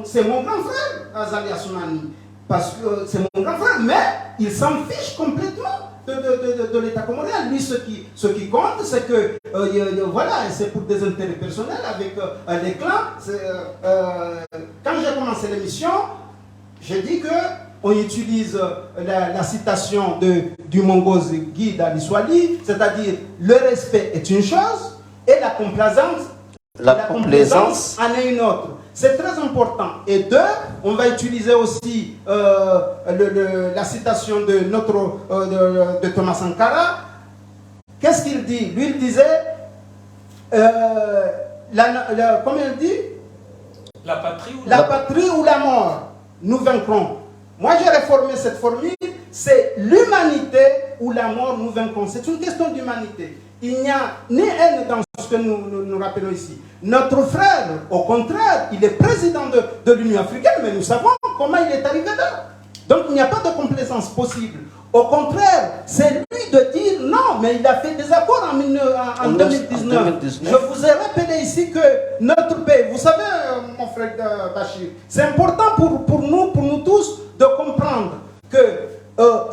c'est mon grand frère, Azali Assoumani, parce que c'est mon grand frère, mais il s'en fiche complètement de l'État comorien. Lui, ce qui compte, c'est que, voilà, c'est pour des intérêts personnels avec les clans. Quand j'ai commencé l'émission, j'ai dit qu'on utilise la citation du Mongoze Guy d'Aliswali, c'est-à-dire le respect est une chose et la complaisance en est une autre. C'est très important. Et deux, on va utiliser aussi la citation de Thomas Sankara. Qu'est-ce qu'il dit? Lui, il disait comment il dit? La patrie ou La patrie ou la mort, nous vaincrons. Moi, j'ai réformé cette formule, c'est l'humanité ou la mort, nous vaincrons. C'est une question d'humanité. Il n'y a ni haine dans ce que nous rappelons ici. Notre frère, au contraire, il est président de l'Union africaine, mais nous savons comment il est arrivé là. Donc, il n'y a pas de complaisance possible. Au contraire, c'est lui de dire non, mais il a fait des accords en 2019. Je vous ai rappelé ici que notre pays, vous savez, mon frère Bachir, c'est important pour nous tous, de comprendre que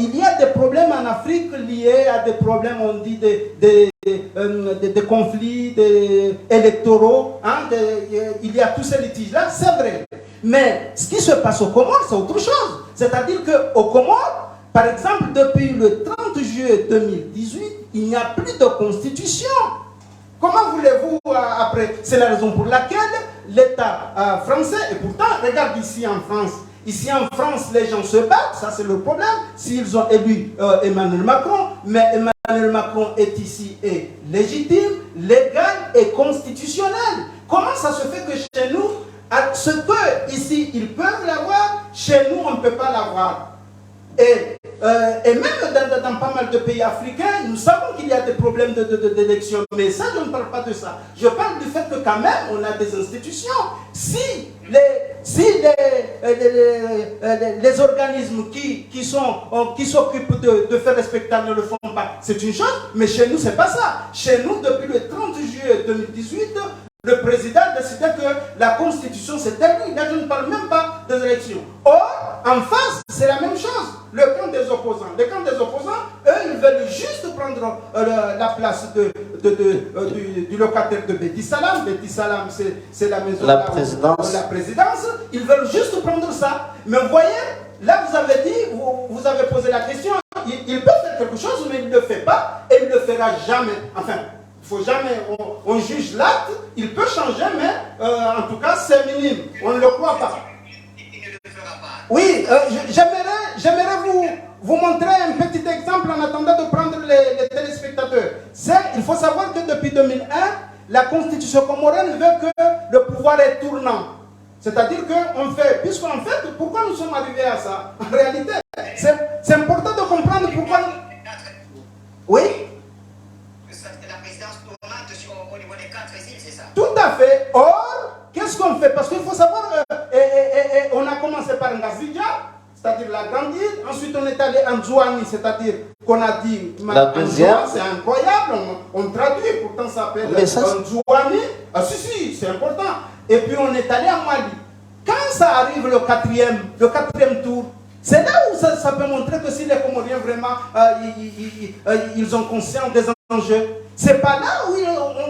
il y a des problèmes en Afrique liés à des problèmes, on dit, des conflits électoraux. Hein, il y a tous ces litiges-là, c'est vrai. Mais ce qui se passe aux Comores, c'est autre chose. C'est-à-dire qu'aux Comores, par exemple, depuis le 30 juillet 2018, il n'y a plus de constitution. Comment voulez-vous après? C'est la raison pour laquelle l'État français, et pourtant, regarde ici en France, les gens se battent, ça c'est le problème, s'ils ont élu Emmanuel Macron, mais Emmanuel Macron est ici et légitime, légal et constitutionnel. Comment ça se fait que chez nous, ce que ici ils peuvent l'avoir, chez nous on ne peut pas l'avoir? Et même dans pas mal de pays africains, nous savons qu'il y a des problèmes d'élection. Mais ça, je ne parle pas de ça. Je parle du fait que quand même, on a des institutions. Si les organismes qui s'occupent de faire respecter ne le font pas, c'est une chose. Mais chez nous, ce n'est pas ça. Chez nous, depuis le 30 juillet 2018, le président a décidé que la Constitution s'est terminée. Là, je ne parle même pas des élections. Or, en face, c'est la même chose. Le camp des opposants. Les camps des opposants, eux, ils veulent juste prendre la place du locataire de Betty Salam. Betty Salam, c'est la maison, la présidence. Ils veulent juste prendre ça. Mais vous voyez, là, vous avez dit, vous avez posé la question, il peut faire quelque chose, mais il ne le fait pas, et il ne le fera jamais. Enfin, il ne faut jamais, on juge l'acte, il peut changer, mais en tout cas, c'est minime. On ne le croit pas. Oui, j'aimerais vous montrer un petit exemple en attendant de prendre les téléspectateurs. Il faut savoir que depuis 2001, la constitution comorienne veut que le pouvoir est tournant. C'est-à-dire qu'on fait, puisqu'en fait, pourquoi nous sommes arrivés à ça? En réalité, c'est important de comprendre pourquoi... Oui? La présidence tournante au niveau des 4 îles, c'est ça? Tout à fait. Or, qu'est-ce qu'on fait? Parce qu'il faut savoir, on a commencé par Ngazidja, c'est-à-dire la grande île. Ensuite, on est allé en Zouani, c'est-à-dire qu'on a dit... La deuxième. C'est incroyable, on traduit, pourtant ça s'appelle Zouani. Ah si, c'est important. Et puis, on est allé en Mali. Quand ça arrive le quatrième tour, c'est là où ça peut montrer que si les Comoriens vraiment, ils ont conscience des enjeux. C'est pas là où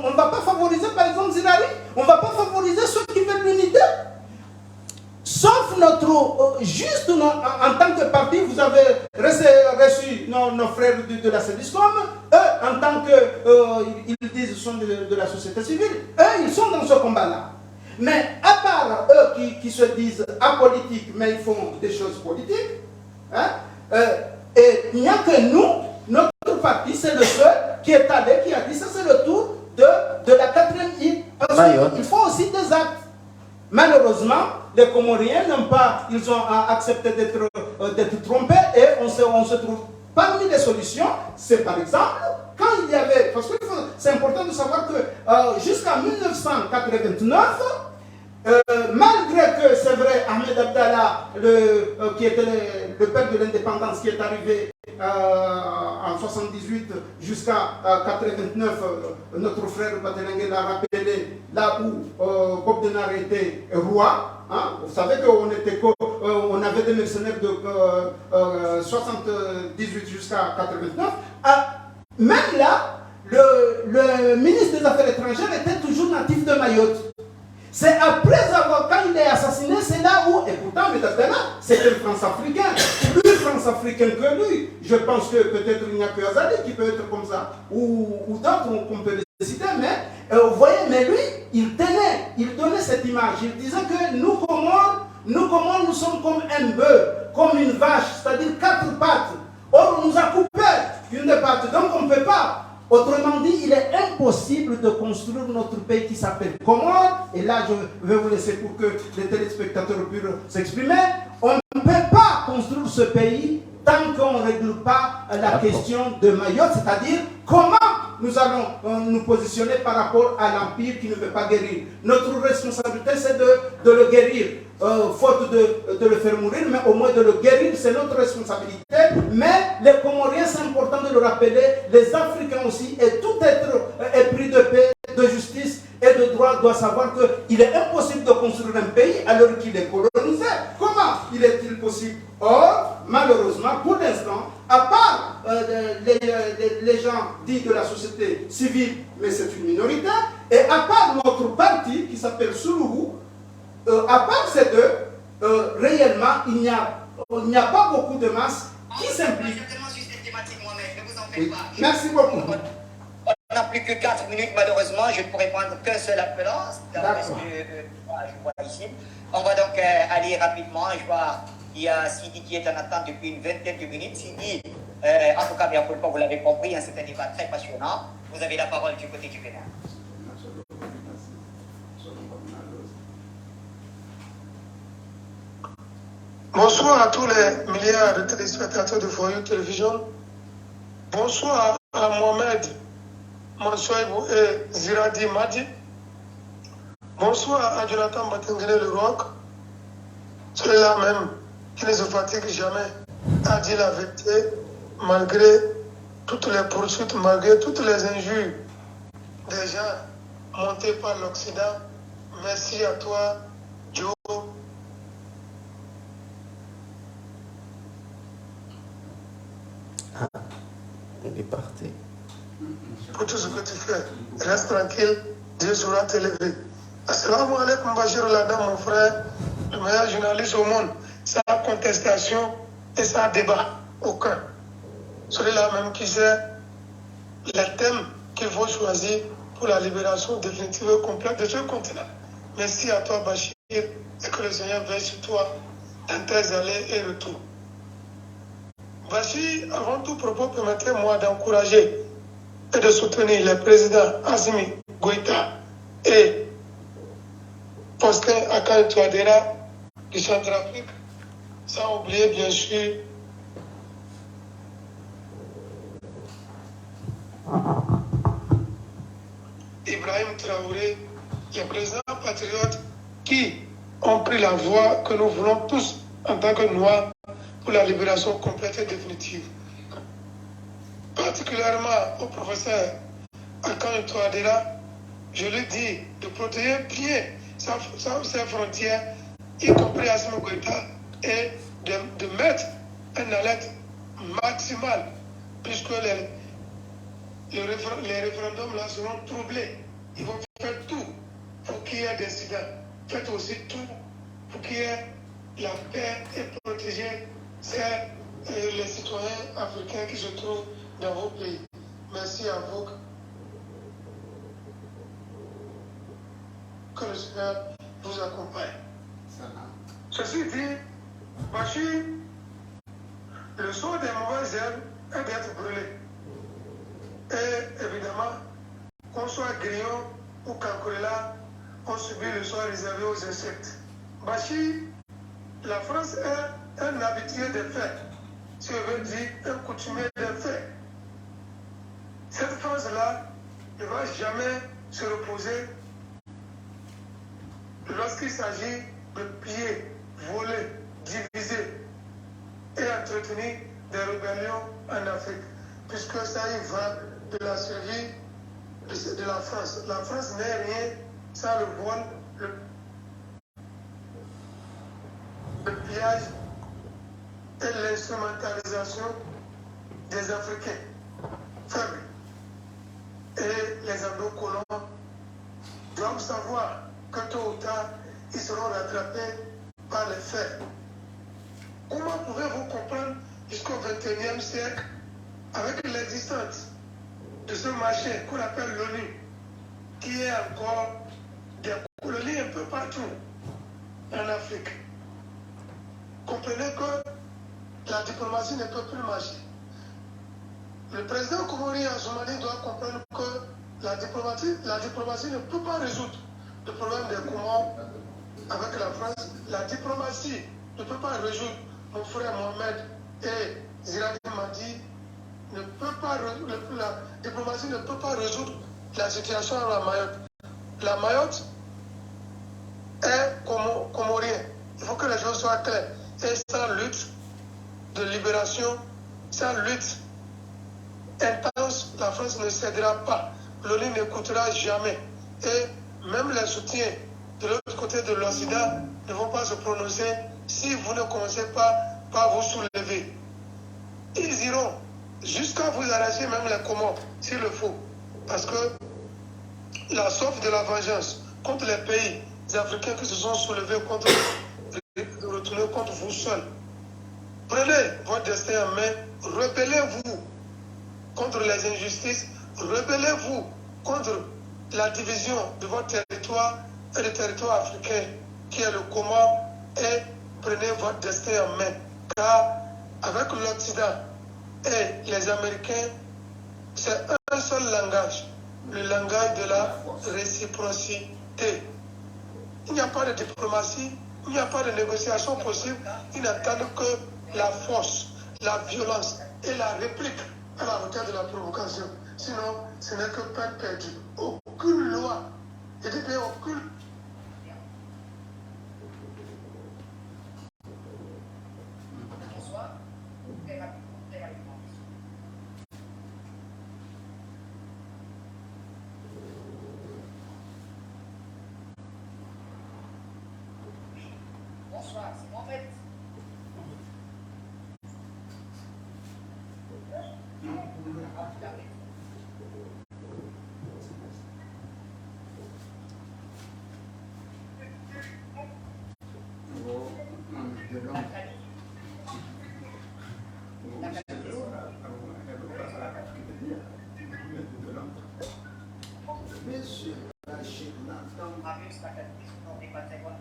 on ne va pas favoriser, par exemple, Zilari. On ne va pas favoriser ceux qui veulent l'unité. Sauf juste en tant que parti, vous avez reçu nos frères de la Cédiscom. Eux, en tant que, ils disent qu'ils sont de la société civile, eux, ils sont dans ce combat-là. Mais à part eux qui se disent apolitiques, mais ils font des choses politiques, hein, et il n'y a que nous, notre parti, c'est le seul qui est allé, qui a dit ça, c'est le tour de la 4e île. Parce qu'il faut aussi des actes. Malheureusement, les Comoriens n'ont pas, ils ont accepté d'être trompés et on se trouve parmi les solutions. C'est par exemple, quand il y avait, parce que c'est important de savoir que jusqu'à 1989, malgré que c'est vrai, Ahmed Abdallah, qui était le père de l'indépendance, qui est arrivé en 78 jusqu'à 89, notre frère Batelengue l'a rappelé, là où Bob Denard était roi. Hein, vous savez qu'on avait des mercenaires de 78 jusqu'à 89. Même là, le ministre des Affaires étrangères était toujours natif de Mayotte. C'est après avoir, quand il est assassiné, c'est là où, et pourtant, c'était un France-Africain, plus France-Africain que lui. Je pense que peut-être il n'y a que Azali qui peut être comme ça, ou d'autres qu'on peut les citer, mais vous voyez, mais lui, il donnait cette image. Il disait que nous, Comores, nous sommes comme un bœuf, comme une vache, c'est-à-dire 4 pattes. Or, on nous a coupé une des pattes, donc on ne peut pas. Autrement dit, il est impossible de construire notre pays qui s'appelle Comores. Et là, je vais vous laisser pour que les téléspectateurs puissent s'exprimer. On ne peut pas construire ce pays tant qu'on ne règle pas la question de Mayotte, c'est-à-dire comment nous allons nous positionner par rapport à l'Empire qui ne veut pas guérir. Notre responsabilité, c'est de le guérir. Faute de le faire mourir, mais au moins de le guérir, c'est notre responsabilité. Mais les Comoriens, c'est important de le rappeler, les Africains aussi, et tout être épris de paix, de justice et de droit doit savoir qu'il est impossible de construire un pays alors qu'il est colonisé. Comment il est-il possible? Or, malheureusement, pour l'instant, à part les gens dits de la société civile, mais c'est une minorité, et à part notre parti qui s'appelle Suluhu, à part ces deux, réellement, il n'y a pas beaucoup de masses qui s'impliquent. Oui. Merci beaucoup. On n'a plus que 4 minutes, malheureusement. Je ne pourrai prendre qu'un seul appelant. Parce que je vois ici. On va donc aller rapidement. Je vois qu'il y a Sidi qui est en attente depuis une vingtaine de minutes. Sidi, en tout cas, bien vous l'avez compris, hein, c'est un débat très passionnant. Vous avez la parole du côté du Bénin. Bonsoir à tous les milliards de téléspectateurs de Foyer Télévision. Bonsoir à Mohamed Mansoibou et Ziradi Madi. Bonsoir à Jonathan Batengene Le Roc. Celui-là même qui ne se fatigue jamais a dit la vérité malgré toutes les poursuites, malgré toutes les injures des gens montés par l'Occident. Merci à toi, Joe. Il est parti. Pour tout ce que tu fais, reste tranquille, Dieu saura t'élever. Assalamu alaikum Bachir Lada, mon frère, le meilleur journaliste au monde, sans contestation et sans débat, aucun. Celui-là même qui sait les thèmes qu'il faut choisir pour la libération définitive et complète de ce continent. Merci à toi Bachir et que le Seigneur veille sur toi dans tes allées et retours. Bachir, avant tout propos, permettez-moi d'encourager et de soutenir les présidents Assimi Goïta et Faustin Archange Touadéra du Centrafrique, sans oublier bien sûr Ibrahim Traoré, les présidents patriotes qui ont pris la voie que nous voulons tous en tant que Noirs pour la libération complète et définitive. Particulièrement au professeur Archange Touadéra, je lui dis de protéger bien ses frontières, y compris Assimi Goïta, et de mettre une alerte maximale, puisque les référendums là seront troublés. Ils vont faire tout pour qu'il y ait des incidents. Faites aussi tout pour qu'il y ait la paix et protéger les citoyens africains qui se trouvent dans vos pays. Merci à vous. Que le Seigneur vous accompagne. Ceci dit, Bachir, le sort des mauvaises herbes est d'être brûlé. Et évidemment, qu'on soit grillon ou cancorella, on subit le sort réservé aux insectes. Bachir, la France est un habitué des faits. Si on veut dire un coutumier des faits. Cette France-là ne va jamais se reposer lorsqu'il s'agit de piller, voler, diviser et entretenir des rébellions en Afrique, puisque ça y va de la survie de la France. La France n'est rien sans le vol, le pillage et l'instrumentalisation des Africains faibles. Et les anglo-colons doivent savoir que tôt ou tard, ils seront rattrapés par les faits. Comment pouvez-vous comprendre jusqu'au XXIe siècle, avec l'existence de ce marché qu'on appelle l'ONU, qui est encore des colonies un peu partout en Afrique? Comprenez que la diplomatie ne peut plus marcher. Le président comorien Azumani doit comprendre que la diplomatie ne peut pas résoudre le problème des Comores avec la France. La diplomatie ne peut pas résoudre, mon frère Mohamed et Ziradi Madi, la diplomatie ne peut pas résoudre la situation à la Mayotte. La Mayotte est comorien. Il faut que les choses soient claires. Et sans lutte de libération, sans lutte intense, la France ne cédera pas. L'ONU n'écoutera jamais. Et même les soutiens de l'autre côté de l'Occident ne vont pas se prononcer si vous ne commencez pas par vous soulever. Ils iront jusqu'à vous arracher même les Comores, s'il le faut. Parce que la soif de la vengeance contre les pays africains qui se sont soulevés contre de retourner contre vous seuls. Prenez votre destin en main, rebellez-vous contre les injustices, rebellez-vous contre la division de votre territoire et du territoire africain qui est le Comore et prenez votre destin en main. Car avec l'Occident et les Américains, c'est un seul langage, le langage de la réciprocité. Il n'y a pas de diplomatie, il n'y a pas de négociation possible, ils n'attendent que la force, la violence et la réplique à la hauteur de la provocation. Sinon, ce n'est que peine perdue. Aucune loi, je dis bien aucune. Bonsoir. Bonsoir, c'est Mohamed.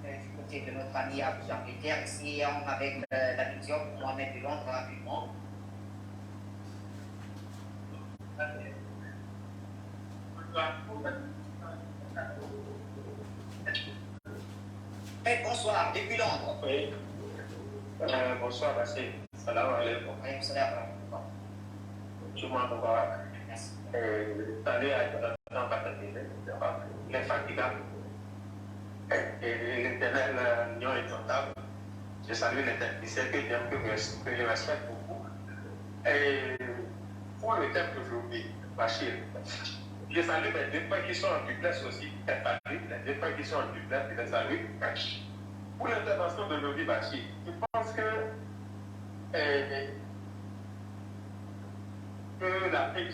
Du côté de notre ami Abdou Angleterre, ici avec la mission pour Mohamed de Londres rapidement. Bonsoir, depuis Londres. Oui. Bonsoir, Bassé. Salam alaikum. Alaykoum salam. Je m'en Merci. Allez dans l'infatigable et l'éternel union est tentable. Je salue les techniciens que je respecte beaucoup. Et pour le thème d'aujourd'hui, Bachir, je salue les deux frères qui sont en duplex aussi, les deux frères qui sont en duplex, je les salue. Pour l'intervention d'aujourd'hui, Bachir, je pense que l'Afrique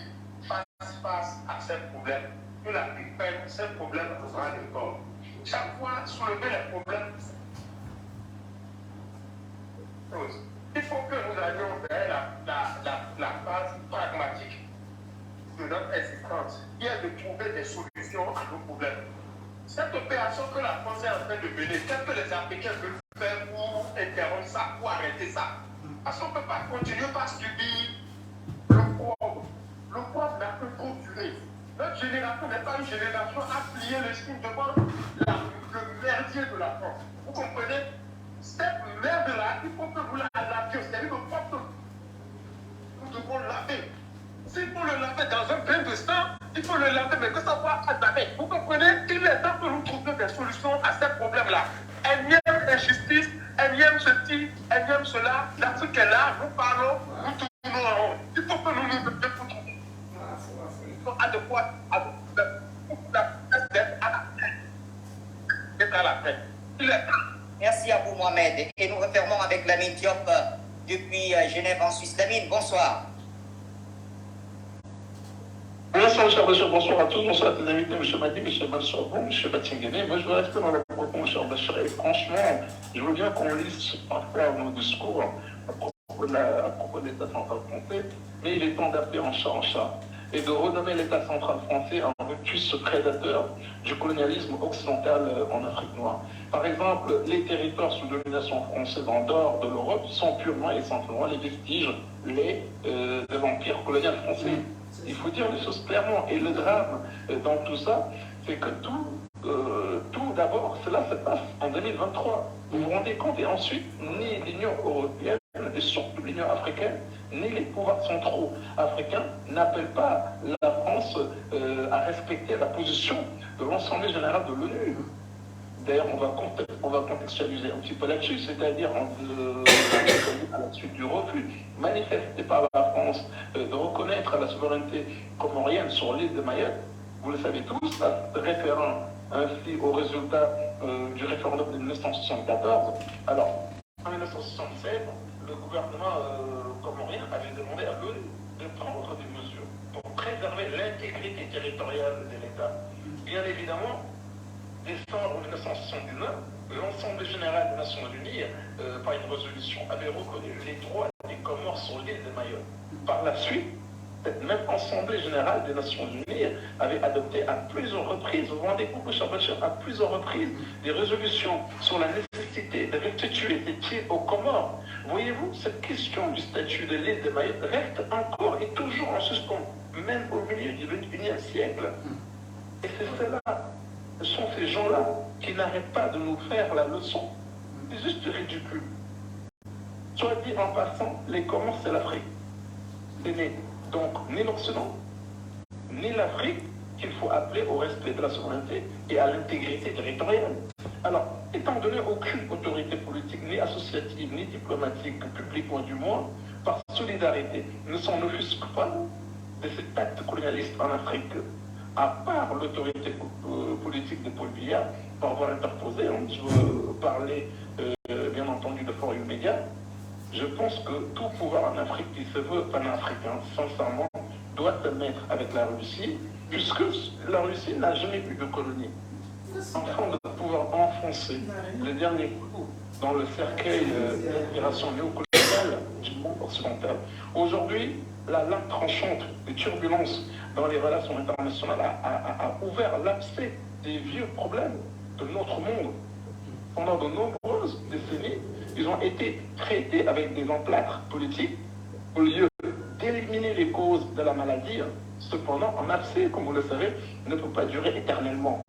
face à ces problèmes, que l'Afrique prenne ces problèmes pour bras le corps. Chaque fois, soulever les problèmes, il faut que nous allions vers la phase pragmatique de notre existence, qui est de trouver des solutions à nos problèmes. Cette opération que la France est en train de mener, qu'est-ce que les Africains veulent faire pour interrompre ça, pour arrêter ça? Parce qu'on ne peut pas continuer par subir le pauvre. Le pauvre n'a que trop duré. Notre génération n'est pas une génération à plier le signe devant le merdier de la France. Vous comprenez? Cette merde-là, il faut que vous la laviez. C'est-à-dire le propre. Nous devons laver. S'il faut le laver dans un bain de sang, il faut le laver, mais que ça soit à jamais. Vous comprenez? Il est temps que nous trouvions des solutions à ces problèmes-là. Énième injustice, énième ceci, énième cela. L'Afrique est là, nous parlons, nous tournons en rond. Il faut que nous nous défendons. Adéquat à la paix. Merci à vous, Mohamed. Et nous refermons avec Lamine Diop depuis Genève en Suisse. Lamine, bonsoir. Bonsoir, cher monsieur, bonsoir à tous, bonsoir à tes invités, M. Madi, M. Mansourou, M. Batingene. Moi, je veux rester dans la propos, M. Bachir. Et franchement, je veux bien qu'on lise parfois nos discours à propos de l'État central français, mais il est temps d'appeler en chat en chat. et de renommer l'État central français en ruptus prédateur du colonialisme occidental en Afrique noire. Par exemple, les territoires sous domination française en dehors de l'Europe sont purement et simplement les vestiges de l'empire colonial français. Il faut dire les choses clairement. Et le drame dans tout ça, c'est que tout d'abord, cela se passe en 2023. Vous vous rendez compte? Et ensuite, ni l'Union européenne, et surtout l'Union africaine, ni les pouvoirs centraux africains n'appellent pas la France à respecter la position de l'Assemblée générale de l'ONU. D'ailleurs, on va contextualiser un petit peu là-dessus, c'est-à-dire à la suite du refus manifesté par la France de reconnaître la souveraineté comorienne sur l'île de Mayotte. Vous le savez tous, référant ainsi au résultat du référendum de 1974. Alors, en 1976, le gouvernement comorien avait demandé à l'ONU de prendre des mesures pour préserver l'intégrité territoriale de l'État. Bien évidemment, décembre 1979, l'Assemblée générale des Nations Unies, par une résolution, avait reconnu les droits des Comores sur l'île de Mayotte. Par la suite, cette même Assemblée générale des Nations Unies avait adopté à plusieurs reprises, vous vous rendez compte, cher Bachir, à plusieurs reprises, des résolutions sur la nécessité de restituer des îles aux Comores. Voyez-vous, cette question du statut de l'île de Mayotte reste encore et toujours en suspens, même au milieu du XXIe siècle. Et c'est cela, ce sont ces gens-là qui n'arrêtent pas de nous faire la leçon. C'est juste ridicule. Soit dit en passant, les Comores, c'est l'Afrique. Ce n'est donc ni l'Occident, ni l'Afrique qu'il faut appeler au respect de la souveraineté et à l'intégrité territoriale. Alors, étant donné aucune autorité politique, ni associative, ni diplomatique, publique ou du moins, par solidarité, ne s'en offusque pas de cet acte colonialiste en Afrique, à part l'autorité politique de Paul Biya, par avoir interposé, je veux parler bien entendu de Forum Média, je pense que tout pouvoir en Afrique qui se veut panafricain, sincèrement, doit se mettre avec la Russie, puisque la Russie n'a jamais eu de colonie. Afin de pouvoir enfoncer le dernier coup dans le cercueil d'inspiration néocoloniale du monde occidental. Aujourd'hui, la lame tranchante des turbulences dans les relations internationales a ouvert l'abcès des vieux problèmes de notre monde. Pendant de nombreuses décennies, ils ont été traités avec des emplâtres politiques au lieu d'éliminer les causes de la maladie. Cependant, un abcès, comme vous le savez, ne peut pas durer éternellement.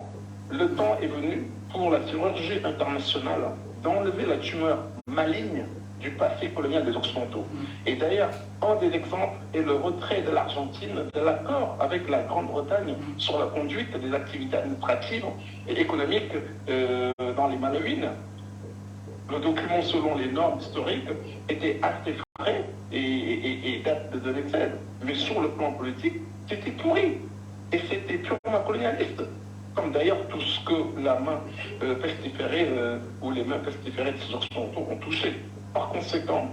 Le temps est venu pour la chirurgie internationale d'enlever la tumeur maligne du passé colonial des Occidentaux. Et d'ailleurs, un des exemples est le retrait de l'Argentine de l'accord avec la Grande-Bretagne sur la conduite des activités administratives et économiques dans les Malouines. Le document, selon les normes historiques, était assez frais et date de 2016, mais sur le plan politique, c'était pourri. Et c'était purement colonialiste. Comme d'ailleurs tout ce que la main pestiférée ou les mains pestiférées de ces Occidentaux ont touché. Par conséquent,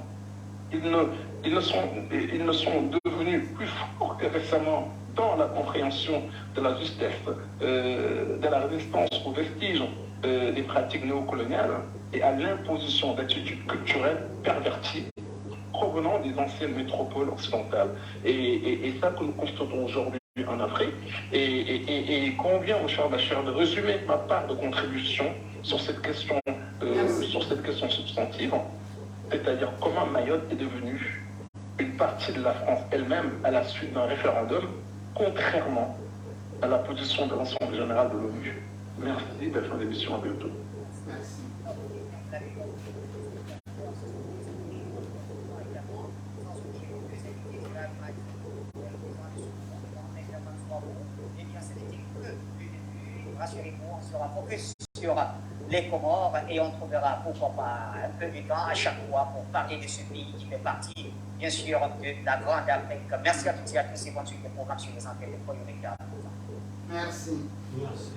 ils ne sont devenus plus forts que récemment dans la compréhension de la justesse, de la résistance aux vestiges des pratiques néocoloniales et à l'imposition d'attitudes culturelles perverties provenant des anciennes métropoles occidentales. Et ça que nous constatons aujourd'hui en Afrique. Et combien, mon cher Bachir, de résumer ma part de contribution sur cette question substantive, c'est-à-dire comment Mayotte est devenue une partie de la France elle-même à la suite d'un référendum, contrairement à la position de l'Assemblée générale de l'ONU. Merci, belle fin d'émission, à bientôt. Merci. Rassurez-vous, on sera focus sur les Comores et on trouvera pourquoi pas un peu de temps à chaque fois pour parler de ce pays qui fait partie, bien sûr, de la grande Afrique. Merci à toutes et à tous et bonne suite des programmes sur les antennes de Forum Média. Merci. Merci.